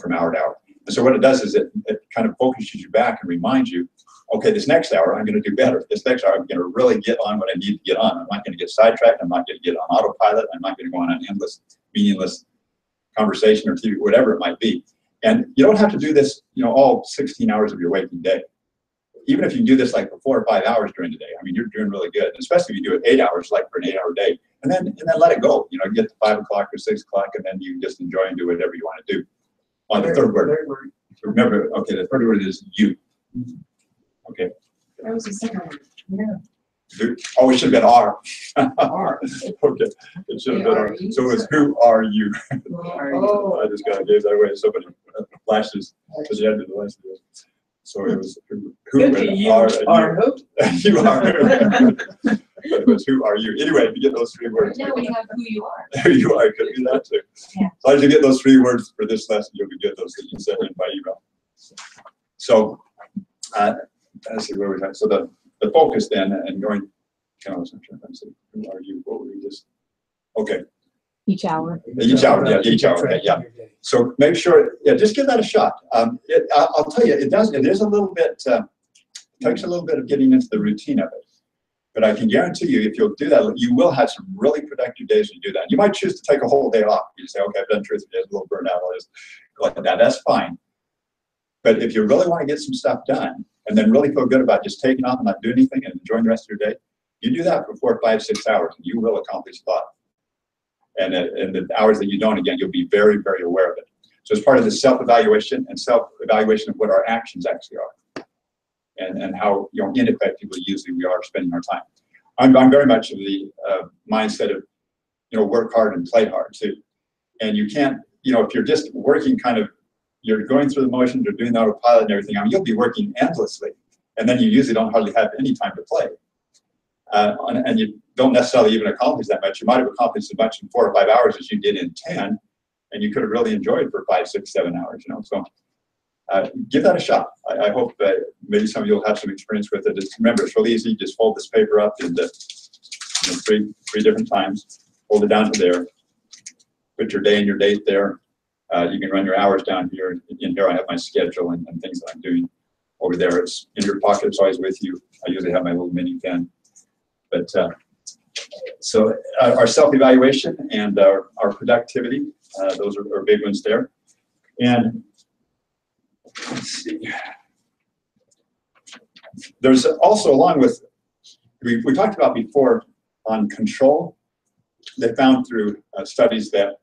S3: from hour to hour. And so what it does is it kind of focuses you back and reminds you, okay, this next hour I'm going to do better. This next hour I'm going to really get on what I need to get on. I'm not going to get sidetracked. I'm not going to get on autopilot. I'm not going to go on an endless, meaningless conversation or TV, whatever it might be. And you don't have to do this, all 16 hours of your waking day. Even if you do this like for 4 or 5 hours during the day, I mean, you're doing really good. Especially if you do it 8 hours, like for an 8-hour day, and then let it go. Get to 5 o'clock or 6 o'clock, and then you just enjoy and do whatever you want to do. On the third word, remember, okay, the third word is you. Okay.
S7: That was the second one. Yeah.
S3: Oh, it should have been R.
S7: R.
S3: Okay, it should have been R. So it's who are you? I just got gave that away to somebody. Flashes to the end of the list. So it was who
S7: You
S3: are
S7: who?
S3: you are. But it was who are you? Anyway, if you get those 3 words.
S4: Now we have who you are.
S3: There you are. Could do that too.
S8: Yeah.
S3: As long as you get those 3 words for this lesson, you'll be good. Those that you send in by email. So, let's see where we're at. So the focus then, and going, who are you? What were we just? Okay.
S2: Each hour.
S3: Each hour. Yeah. Each hour. Okay, yeah. So make sure. Yeah. Just give that a shot. I'll tell you, it is a little bit. Takes a little bit of getting into the routine of it. But I can guarantee you, if you'll do that, you will have some really productive days when you do that. You might choose to take a whole day off. You say, okay, I've done 2 or 3 days, a little burnout, I'll just go like that. That's fine. But if you really want to get some stuff done and then really feel good about just taking off and not doing anything and enjoying the rest of your day, you do that for 4, 5, 6 hours, and you will accomplish a lot. And the hours that you don't, again, you'll be very, very aware of it. So it's part of the self-evaluation and self-evaluation of what our actions actually are. And how ineffectively usually we are spending our time. I'm very much of the mindset of work hard and play hard too. And you can't if you're just working you're going through the motions, you're doing the autopilot and everything. I mean, you'll be working endlessly, and then you usually don't hardly have any time to play. And you don't necessarily even accomplish that much. You might have accomplished as much in 4 or 5 hours as you did in 10, and you could have really enjoyed for 5, 6, 7 hours. So. Give that a shot. I hope that maybe some of you will have some experience with it. Just remember, it's really easy. Just fold this paper up into 3 different times. Hold it down to there. Put your day and your date there. You can run your hours down here. In here, I have my schedule and things that I'm doing. Over there, it's in your pocket. It's always with you. I usually have my little mini pen. But so our self-evaluation and our productivity, those are big ones there. And let's see. There's also, along with, we talked about before on control. They found through studies that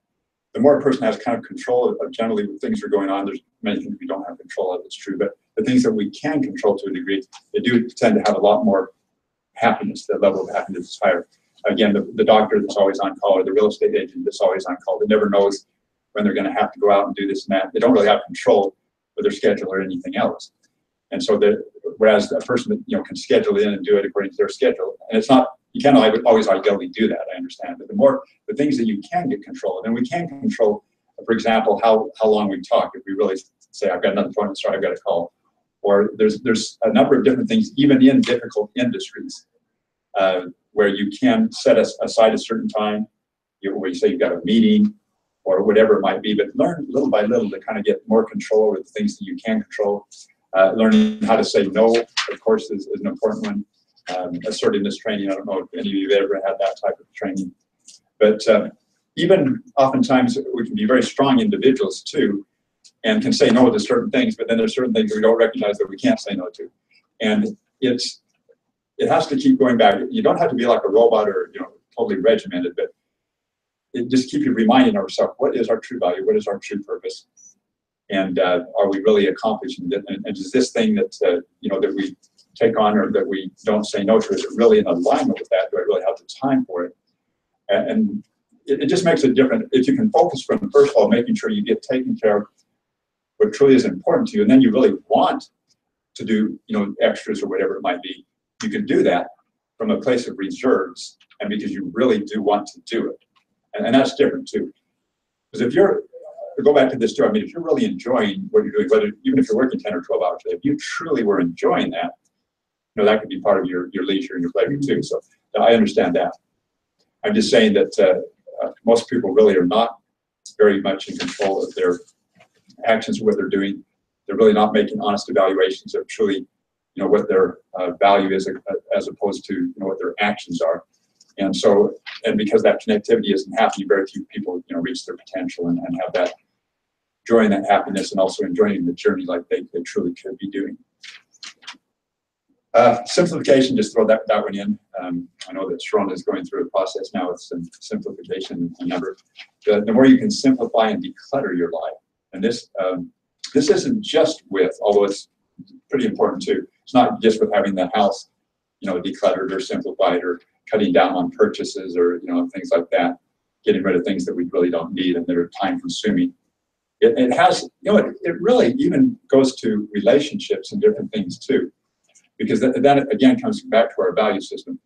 S3: the more a person has kind of control of generally when things are going on, there's many things we don't have control of, it's true, but the things that we can control to a degree, they do tend to have a lot more happiness. The level of happiness is higher. Again, the doctor that's always on call, or the real estate agent that's always on call, that never knows when they're going to have to go out and do this and that. They don't really have control of their schedule or anything else. And so whereas a person that can schedule in and do it according to their schedule, and it's not, you can't always ideally do that, I understand, but the things that you can get control of, and we can control, for example, how long we talk. If we really say, I've got another appointment, so I've got to call, or there's a number of different things, even in difficult industries, where you can set aside a certain time where you say you've got a meeting or whatever it might be, but learn little by little to kind of get more control over the things that you can control. Learning how to say no, of course, is an important one. Assertiveness training, I don't know if any of you have ever had that type of training. But even oftentimes we can be very strong individuals too, and can say no to certain things, but then there's certain things we don't recognize that we can't say no to. And it has to keep going back. You don't have to be like a robot or totally regimented, but it just keep you reminding ourselves, what is our true value? What is our true purpose? And are we really accomplishing it? And is this thing that that we take on or that we don't say no to, is it really in alignment with that? Do I really have the time for it? And it just makes it different if you can focus from, first of all, making sure you get taken care of what truly is important to you, and then you really want to do extras or whatever it might be. You can do that from a place of reserves, and because you really do want to do it. And that's different too. Because if you're, to go back to this too, I mean, if you're really enjoying what you're doing, even if you're working 10 or 12 hours a day, if you truly were enjoying that, that could be part of your leisure and your pleasure too. So I understand that. I'm just saying that most people really are not very much in control of their actions, what they're doing. They're really not making honest evaluations of truly, what their value is as opposed to what their actions are. And so, and because that connectivity isn't happening, very few people, reach their potential and have that joy and that happiness, and also enjoying the journey like they truly could be doing. Simplification, just throw that one in. I know that Sharon is going through a process now with some simplification. The more you can simplify and declutter your life, and this isn't just with, although it's pretty important too, it's not just with having the house, decluttered or simplified, or cutting down on purchases, or things like that, getting rid of things that we really don't need and that are time consuming. It has, it really even goes to relationships and different things too, because that again comes back to our value system.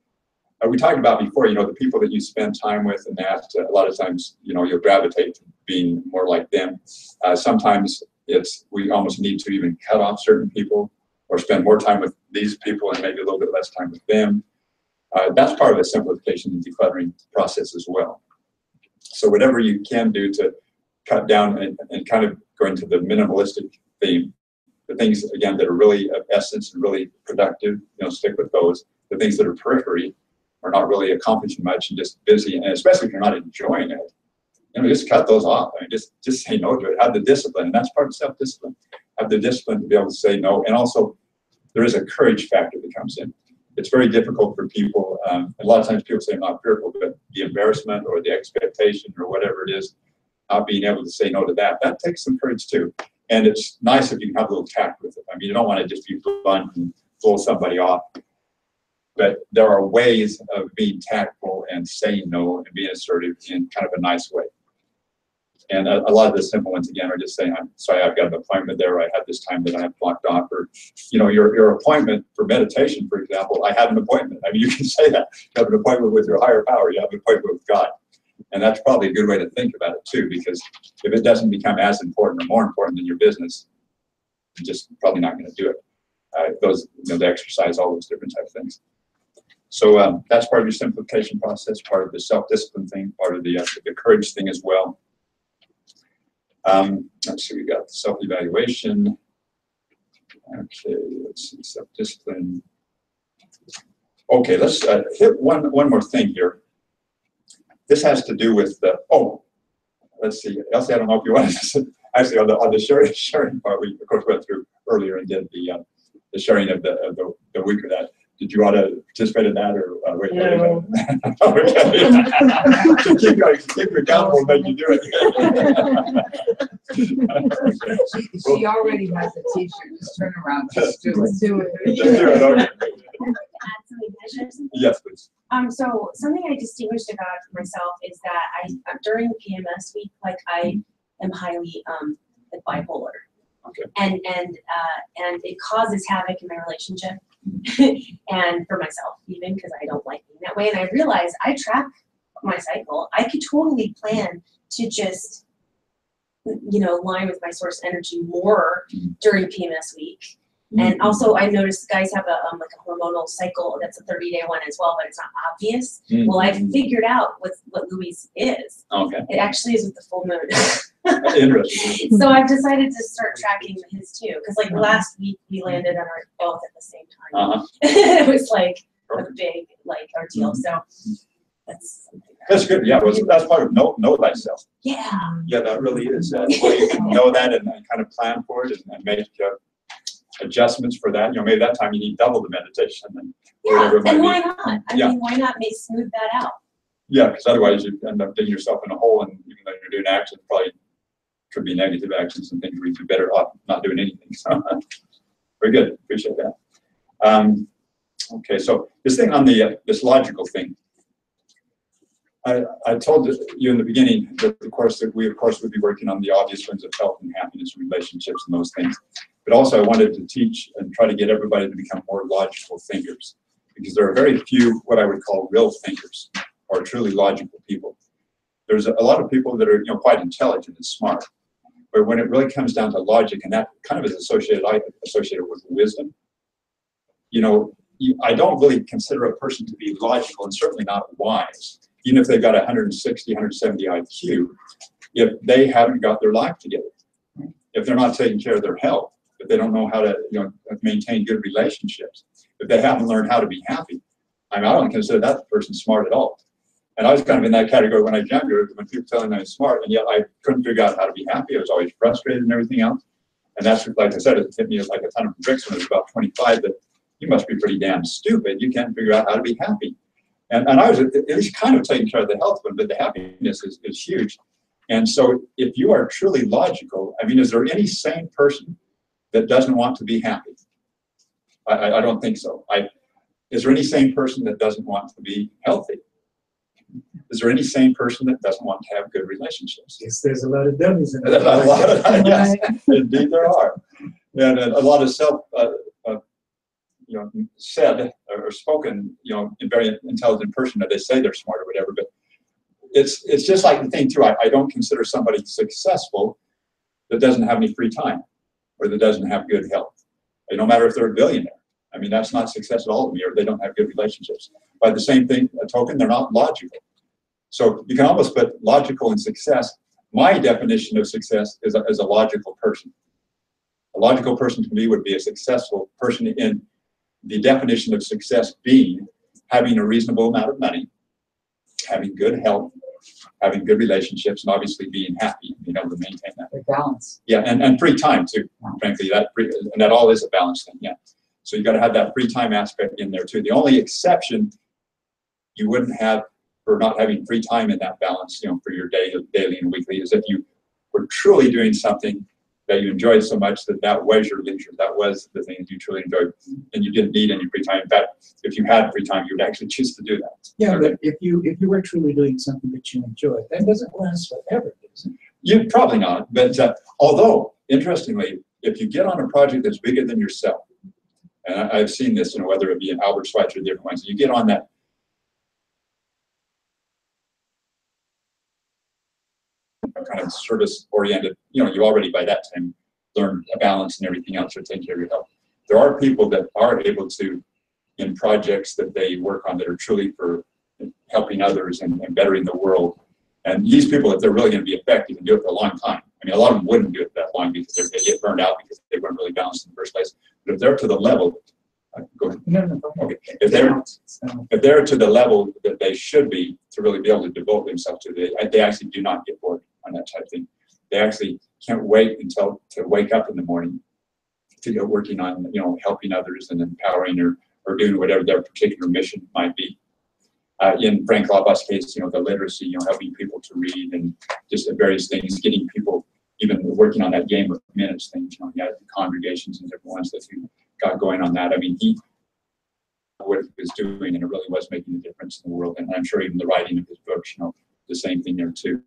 S3: We talked about before, the people that you spend time with, and that a lot of times, you'll gravitate to being more like them. Sometimes we almost need to even cut off certain people or spend more time with these people and maybe a little bit less time with them. That's part of the simplification and decluttering process as well. So whatever you can do to cut down and kind of go into the minimalistic theme, the things, again, that are really of essence and really productive, stick with those. The things that are periphery are not really accomplishing much and just busy, and especially if you're not enjoying it, just cut those off. I mean, just say no to it. Have the discipline, and that's part of self-discipline. Have the discipline to be able to say no, and also there is a courage factor that comes in. It's very difficult for people. A lot of times people say I'm not fearful, but the embarrassment or the expectation or whatever it is, not being able to say no to that takes some courage too. And it's nice if you can have a little tact with it. I mean, you don't want to just be blunt and blow somebody off. But there are ways of being tactful and saying no and being assertive in kind of a nice way. And a lot of the simple ones, again, are just saying, I'm sorry, I've got an appointment there. I had this time that I have blocked off. Or, your appointment for meditation, for example, I had an appointment. I mean, you can say that. You have an appointment with your higher power. You have an appointment with God. And that's probably a good way to think about it, too, because if it doesn't become as important or more important than your business, you're just probably not going to do it. The exercise, all those different types of things. So that's part of your simplification process, part of the self-discipline thing, part of the courage thing as well. Let's see, we got the self-evaluation. Okay, let's see, self-discipline. Okay, let's hit one more thing here. This has to do with let's see, Elsie, I don't know if you want to, actually on the sharing part, we of course went through earlier and did the sharing of the week of that. Did you want to participate in that, or wait?
S9: No.
S3: To keep you accountable and make you do it.
S1: She already has a t-shirt, just turn around, just do it.
S2: Let's do it.
S3: Just do it, okay.
S8: Add something, can I share something?
S3: Yes, please.
S8: So something I distinguished about myself is that I during PMS week, I am highly bipolar.
S3: Okay.
S8: And it causes havoc in my relationship and for myself even, because I don't like being that way. And I realized I track my cycle. I could totally plan to just line with my source energy more during PMS week And also, I noticed guys have a like a hormonal cycle that's a 30-day one as well, but it's not obvious.
S3: Mhm.
S8: Well, I figured out what Louis is.
S3: Okay,
S8: It actually is with the full moon.
S3: interesting.
S8: So I've decided to start tracking his too, because like last week we landed on our both at the same time.
S3: Uh-huh.
S8: It was like a big like ordeal. So that's something.
S3: That's good, yeah, well, that's part of know thyself.
S8: Yeah.
S3: Yeah, that really is, the way you can know that and kind of plan for it and make adjustments for that. You know, maybe that time you need double the meditation and
S8: Yeah,
S3: whatever it might
S8: and
S3: be.
S8: why not? I
S3: Yeah.
S8: mean, why not make smooth that out?
S3: Yeah, because otherwise you end up digging yourself in a hole, and even though you're doing actions, probably could be negative actions and things where you'd be better off not doing anything. So, very good, appreciate that. Okay, so this thing on the this logical thing, I told you in the beginning that the course that we of course would be working on the obvious ones of health and happiness, relationships, and those things. But also I wanted to teach and try to get everybody to become more logical thinkers, because there are very few what I would call real thinkers or truly logical people. There's a lot of people that are quite intelligent and smart, but when it really comes down to logic, and that kind of is associated with wisdom, I don't really consider a person to be logical and certainly not wise, even if they've got 160, 170 IQ, if they haven't got their life together, if they're not taking care of their health, if they don't know how to maintain good relationships, if they haven't learned how to be happy. I don't consider that person smart at all. And I was kind of in that category when I was younger, when people telling me I was smart, and yet I couldn't figure out how to be happy. I was always frustrated and everything else. And that's, like I said, it hit me like a ton of bricks when I was about 25, that you must be pretty damn stupid. You can't figure out how to be happy. And I was at least kind of taking care of the health one, but the happiness is huge. And so if you are truly logical, is there any sane person that doesn't want to be happy? I don't think so. Is there any sane person that doesn't want to be healthy? Is there any sane person that doesn't want to have good relationships?
S6: Yes, there's a lot of dummies in
S3: There's a
S6: there.
S3: lot of, yes, indeed there are. And a lot of said or spoken, in very intelligent person that they say they're smart or whatever, but it's just like the thing too. I don't consider somebody successful that doesn't have any free time or that doesn't have good health. No matter if they're a billionaire. That's not success at all to me, or they don't have good relationships. By the same thing, a token, they're not logical. So you can almost put logical and success. My definition of success is a logical person. A logical person to me would be a successful person in the definition of success being having a reasonable amount of money, having good health, having good relationships, and obviously being happy, being able to maintain that.
S1: The balance.
S3: Yeah, and free time too, frankly, and that all is a balance thing, yeah. So you got to have that free time aspect in there too. The only exception you wouldn't have for not having free time in that balance, for your daily and weekly, is if you were truly doing something that you enjoyed so much that was your leisure, that was the thing that you truly enjoyed, and you didn't need any free time. In fact, if you had free time, you would actually choose to do that.
S6: Yeah, but if you were truly doing something that you enjoy, that doesn't last forever, does it?
S3: You probably not, but although interestingly, if you get on a project that's bigger than yourself, and I've seen this, whether it be in Albert Schweitzer or different ones, you get on that kind of service-oriented, you already by that time learn a balance and everything else, or take care of your health. There are people that are able to, in projects that they work on that are truly for helping others and bettering the world. And these people, if they're really going to be effective, can do it for a long time. A lot of them wouldn't do it that long because they get burned out because they weren't really balanced in the first place. But if they're to the level, go ahead.
S6: No.
S3: Okay. If they're to the level that they should be to really be able to devote themselves to it, they actually do not get bored on that type of thing. They actually can't wait to wake up in the morning to go working on, helping others and empowering or doing whatever their particular mission might be. In Frank Laubach's case, the literacy, helping people to read and just the various things, getting people even working on that game of minutes thing. He had the congregations and different ones that he got going on that. He what he was doing, and it really was making a difference in the world. And I'm sure even the writing of his books, the same thing there too.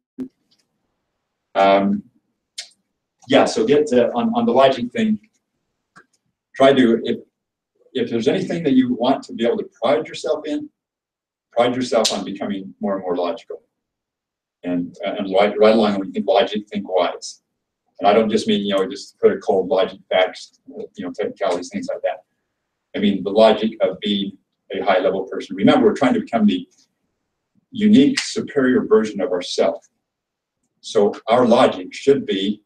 S3: So get on the logic thing. Try to, if there's anything that you want to be able to pride yourself in, pride yourself on becoming more and more logical. And right along when you think logic, think wise. And I don't just mean, just put a cold logic, facts, technicalities, things like that. I mean, the logic of being a high level person. Remember, we're trying to become the unique, superior version of ourselves. So our logic should be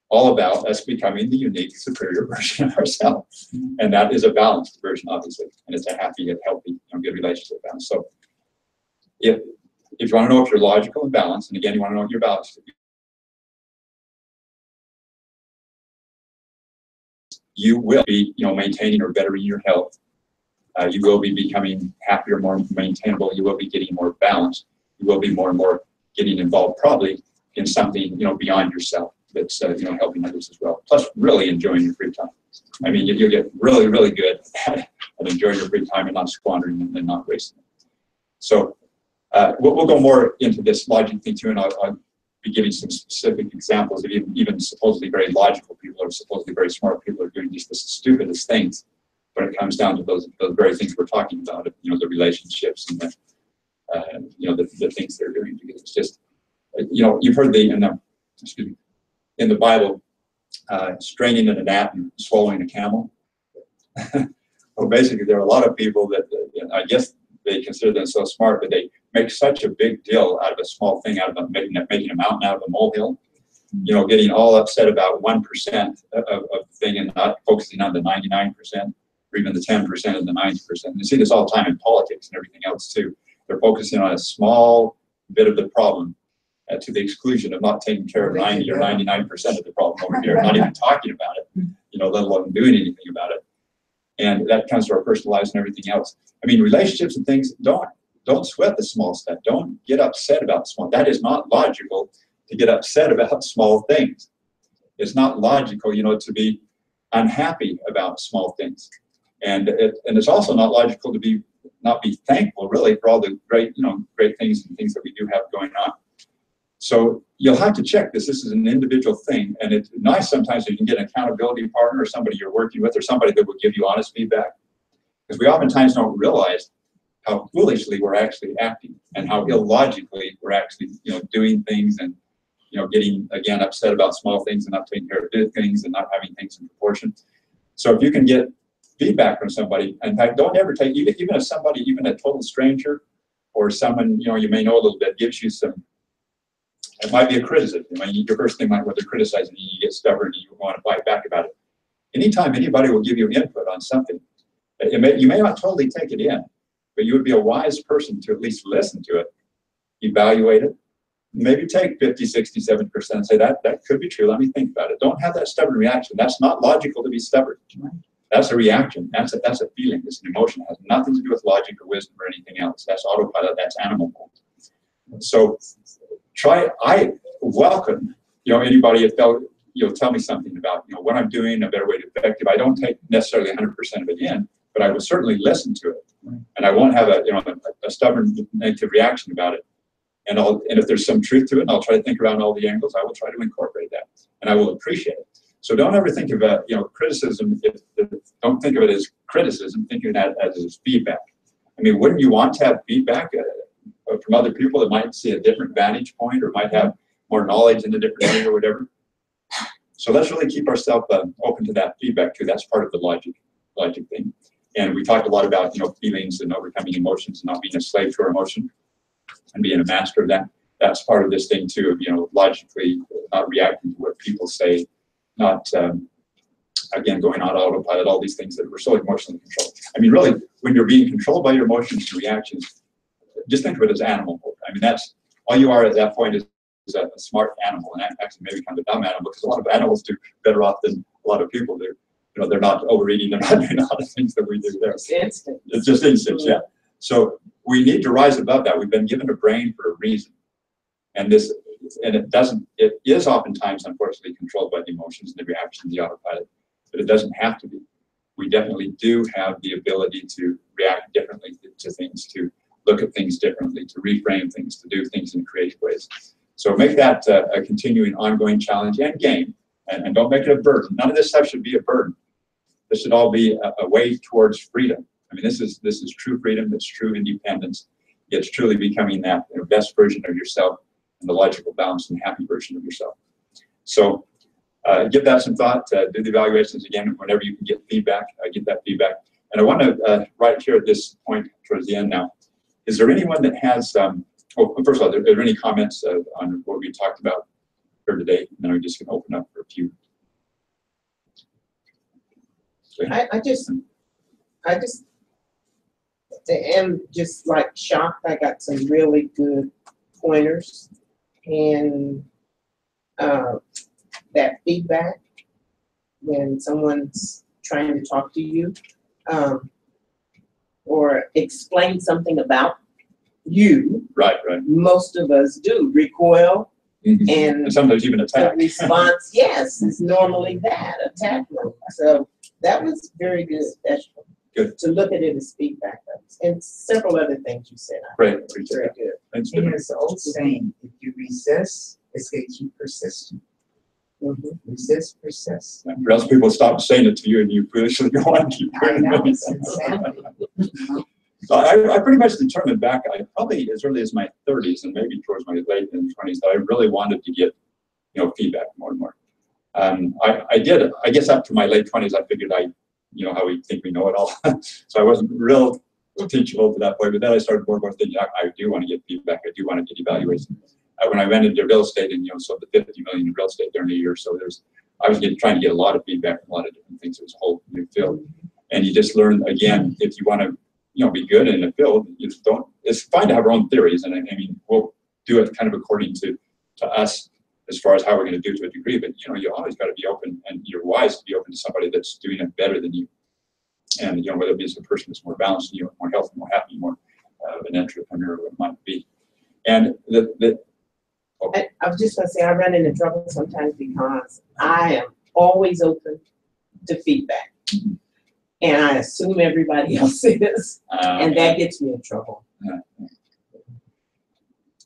S3: all about us becoming the unique, superior version of ourselves. And that is a balanced version, obviously. And it's a happy and healthy, good relationship balance. So if you want to know if you're logical and balanced, and again, you want to know if you're balanced, you will be, maintaining or bettering your health. You will be becoming happier, more maintainable. You will be getting more balanced. You will be more and more getting involved, probably in something, beyond yourself that's, helping others as well. Plus, really enjoying your free time. I mean, you'll get really, really good at enjoying your free time and not squandering it and not wasting it. So we'll go more into this logic thing too, and I'll be giving some specific examples of even supposedly very logical people or supposedly very smart people are doing just the stupidest things when it comes down to those very things we're talking about, the relationships and the things they're doing. Because it's just, you've heard in the Bible, straining at a gnat and swallowing a camel. Well, basically, there are a lot of people that, I guess they consider themselves smart, but they make such a big deal out of a small thing, out of making a mountain out of a molehill. Getting all upset about 1% of the thing and not focusing on the 99% or even the 10% and the 90%. And you see this all the time in politics and everything else too. They're focusing on a small bit of the problem to the exclusion of not taking care of 90 or 99% of the problem over here, not even talking about it, let alone doing anything about it. And that comes to our personal lives and everything else. I mean, relationships and things, don't sweat the small stuff. Don't get upset about small. That is not logical to get upset about small things. It's not logical, to be unhappy about small things. And it's also not logical to not be thankful really for all the great things and things that we do have going on. So you'll have to check this. This is an individual thing, and it's nice sometimes if you can get an accountability partner or somebody you're working with or somebody that will give you honest feedback, because we oftentimes don't realize how foolishly we're actually acting and how illogically we're actually doing things and getting again upset about small things and not taking care of big things and not having things in proportion. So if you can get feedback from somebody, in fact, don't ever take even if somebody, even a total stranger or someone you may know a little bit, gives you some. It might be a criticism. Your first thing might, when they're criticizing you, you get stubborn and you want to fight back about it. Anytime anybody will give you input on something, you may not totally take it in, but you would be a wise person to at least listen to it, evaluate it, maybe take 50, 60, 70% and say that could be true. Let me think about it. Don't have that stubborn reaction. That's not logical to be stubborn. That's a reaction. That's a feeling. It's an emotion. It has nothing to do with logic or wisdom or anything else. That's autopilot. That's animal mode. So I welcome, anybody if they'll tell me something about, what I'm doing, a better way to be effective. I don't take necessarily 100% of it in, but I will certainly listen to it. And I won't have a stubborn negative reaction about it. And if there's some truth to it, and I'll try to think around all the angles, I will try to incorporate that and I will appreciate it. So don't ever think of criticism, don't think of it as criticism, think of that as feedback. I mean, wouldn't you want to have feedback from other people that might see a different vantage point or might have more knowledge in a different area or whatever? So let's really keep ourselves open to that feedback too. That's part of the logic thing. And we talked a lot about, feelings and overcoming emotions and not being a slave to our emotion and being a master of that. That's part of this thing too, of, logically not reacting to what people say, not, again, going on autopilot, all these things that we're so emotionally controlled. I mean, really, when you're being controlled by your emotions and reactions, just think of it as animal mode. I mean, that's all you are at that point is a smart animal, and actually maybe kind of a dumb animal, because a lot of animals do better off than a lot of people do. They're not overeating, they're not doing a lot of things that we do there. It's just instincts, yeah. So we need to rise above that. We've been given a brain for a reason. And it is oftentimes, unfortunately, controlled by the emotions and the reactions, the autopilot, but it doesn't have to be. We definitely do have the ability to react differently to things, to look at things differently, to reframe things, to do things in creative ways. So make that a continuing, ongoing challenge and game, and don't make it a burden. None of this stuff should be a burden. This should all be a way towards freedom. I mean, this is true freedom. It's true independence. It's truly becoming that best version of yourself and the logical, balanced, and happy version of yourself. So give that some thought, do the evaluations again whenever you can get feedback, get that feedback. And I want to, right here at this point towards the end now, is there anyone that has, well, first of all, are there any comments on what we talked about here today? And then we're just going to open up for a few.
S9: I just am just like shocked. I got some really good pointers and that feedback when someone's trying to talk to you or explain something about you.
S3: Right.
S9: Most of us do recoil, and
S3: sometimes even attack.
S9: the response, yes, is normally that attack mode. So that was very good. That's
S3: good
S9: to look at it as feedback, and several other things you said.
S3: Great.
S9: Very good.
S3: Thanks.
S1: And there's the old saying, if you resist, it's going to keep persisting. Resist, persist.
S3: Or else people stop saying it to you and you foolishly go on to keep
S1: I
S3: doing
S1: know,
S3: it.
S1: it's insanity.
S3: So I pretty much determined back, I probably as early as my 30s and maybe towards my late 20s, that I really wanted to get, feedback more and more. I did, I guess up to my late 20s, I figured how we think we know it all. So I wasn't real teachable to that point, but then I started more and more thinking, I do want to get feedback, I do want to get evaluation. When I went into real estate and, sold the 50 million in real estate during a year, so I was trying to get a lot of feedback from a lot of different things. It was a whole new field. And you just learn, again, if you want to, be good in a field, it's fine to have our own theories. And I mean, we'll do it kind of according to us as far as how we're going to do to a degree, but you always got to be open, and you're wise to be open to somebody that's doing it better than you. And, whether it be as a person that's more balanced than you, more healthy, more happy, more of an entrepreneur, what it might be. And
S9: I was just going to say, I run into trouble sometimes because I am always open to feedback. And I assume everybody else is. And that gets me in trouble.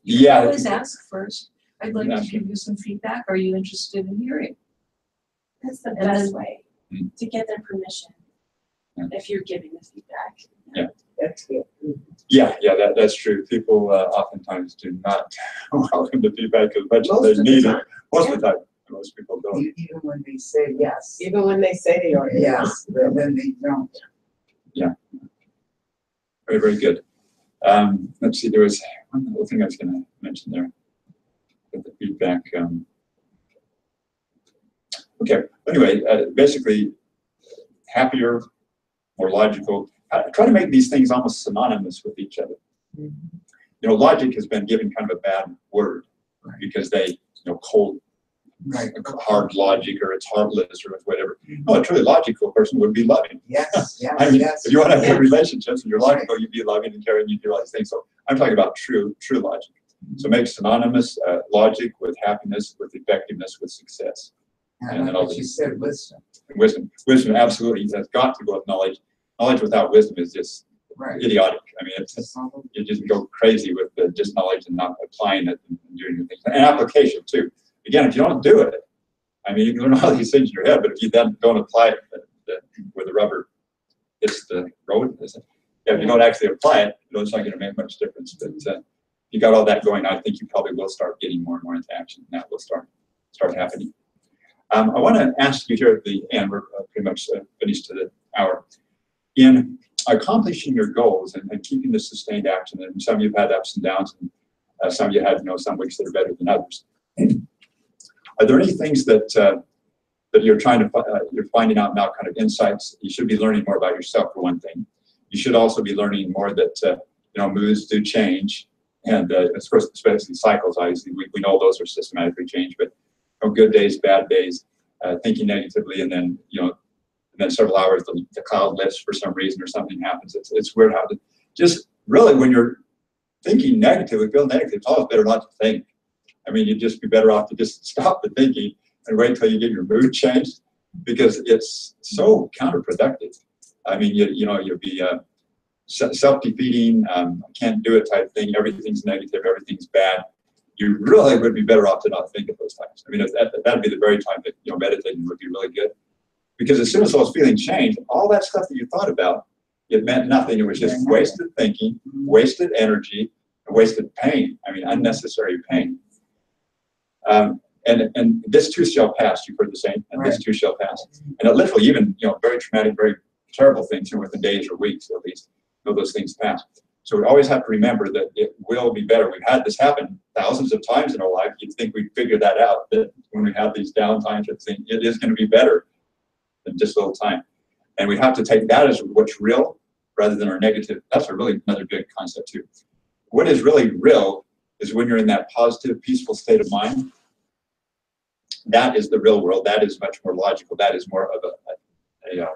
S3: Yeah.
S4: Always ask first. I'd like to give you some feedback. Are you interested in hearing?
S8: That's the
S4: And
S8: best
S4: then-
S8: way to get their permission if you're giving the feedback.
S9: That's good.
S3: Yeah, that's true. People oftentimes do not welcome the feedback as much
S9: Most
S3: as
S9: of
S3: they
S9: the
S3: need
S9: time.
S3: it. Most of the time, most people don't.
S1: Even when they say yes.
S9: Even when they say they are.
S1: Yes, but then they don't.
S3: Very, very good. Let's see, there was one other thing I was going to mention there with the feedback. Okay, anyway, basically, happier, more logical. Try to make these things almost synonymous with each other. Logic has been given kind of a bad word because they, cold, hard logic, or it's heartless, or whatever. No, a truly logical person would be loving.
S1: Yes,
S3: I mean,
S1: yes.
S3: if you want to have good relationships and you're logical, you'd be loving and caring, you do all these things. So I'm talking about true logic. So make synonymous logic with happiness, with effectiveness, with success.
S1: And like what you said, wisdom.
S3: Wisdom absolutely has got to go with knowledge. Knowledge without wisdom is just idiotic. I mean, you just go crazy with just knowledge and not applying it and doing things. And application too. Again, if you don't do it, I mean, you can learn all these things in your head, but if you then don't apply it where the rubber hits the road, if you don't actually apply it, it's not going to make much difference. But you got all that going, I think you probably will start getting more and more into action, and that will start happening. I want to ask you here at the end, we're pretty much finished to the hour, in accomplishing your goals and keeping the sustained action. And some of you have had ups and downs, and some of you had some weeks that are better than others. Are there any things that you're you're finding out now, kind of insights? You should be learning more about yourself, for one thing. You should also be learning more that moods do change, and of course, especially cycles. Obviously, we know those are systematically changed, but good days, bad days, thinking negatively, and then and then several hours the cloud lifts for some reason or something happens. It's weird how just really when you're thinking negatively, feel negative, it's always better not to think. I mean, you'd just be better off to just stop the thinking and wait till you get your mood changed, because it's so counterproductive. I mean, you'll be self-defeating, can't do it type thing. Everything's negative, everything's bad. You really would be better off to not think at those times. I mean, that'd be the very time that meditating would be really good, because as soon as those feelings change, all that stuff that you thought about, it meant nothing. It was just wasted thinking, wasted energy, and wasted pain. I mean, unnecessary pain. And this too shall pass. You've heard the saying, and this too shall pass. And it literally, even, you know, very traumatic, very terrible things, you know, within days or weeks at least, you know, those things pass. So we always have to remember that it will be better. We've had this happen thousands of times in our life. You'd think we'd figure that out, that when we have these down times, you'd think it is going to be better than just a little time. And we have to take that as what's real rather than our negative. That's a really another good concept too. What is really real is when you're in that positive, peaceful state of mind. That is the real world. That is much more logical. That is more of an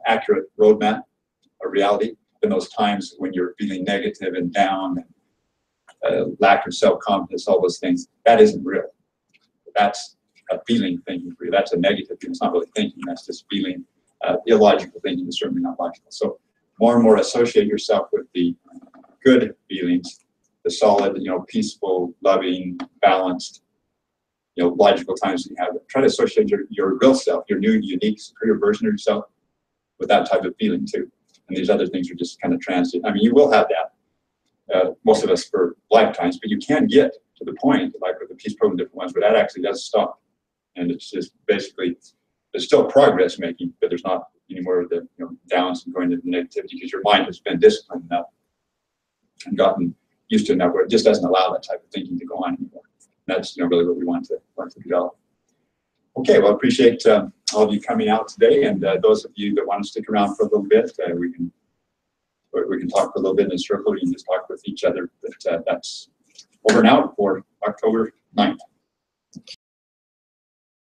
S3: accurate roadmap of reality than those times when you're feeling negative and down, lack of self-confidence, all those things. That isn't real. That's a feeling thinking for you. That's a negative thing. It's not really thinking. That's just feeling. Illogical thinking is certainly not logical. So more and more associate yourself with the good feelings, the solid, you know, peaceful, loving, balanced, you know, logical times that you have. Try to associate your real self, your new, unique, superior version of yourself with that type of feeling too. And these other things are just kind of transient. I mean, you will have that, most of us for lifetimes, but you can get to the point, like with the peace program, different ones, where that actually does stop. And it's just basically, there's still progress making, but there's not any more of the, you know, downs and going into negativity, because your mind has been disciplined enough and gotten used to enough where it just doesn't allow that type of thinking to go on anymore. That's, you know, really what we want to develop. Okay, well, I appreciate all of you coming out today, and those of you that want to stick around for a little bit, we can talk for a little bit in a circle. You can just talk with each other. But that's over and out for October 9th.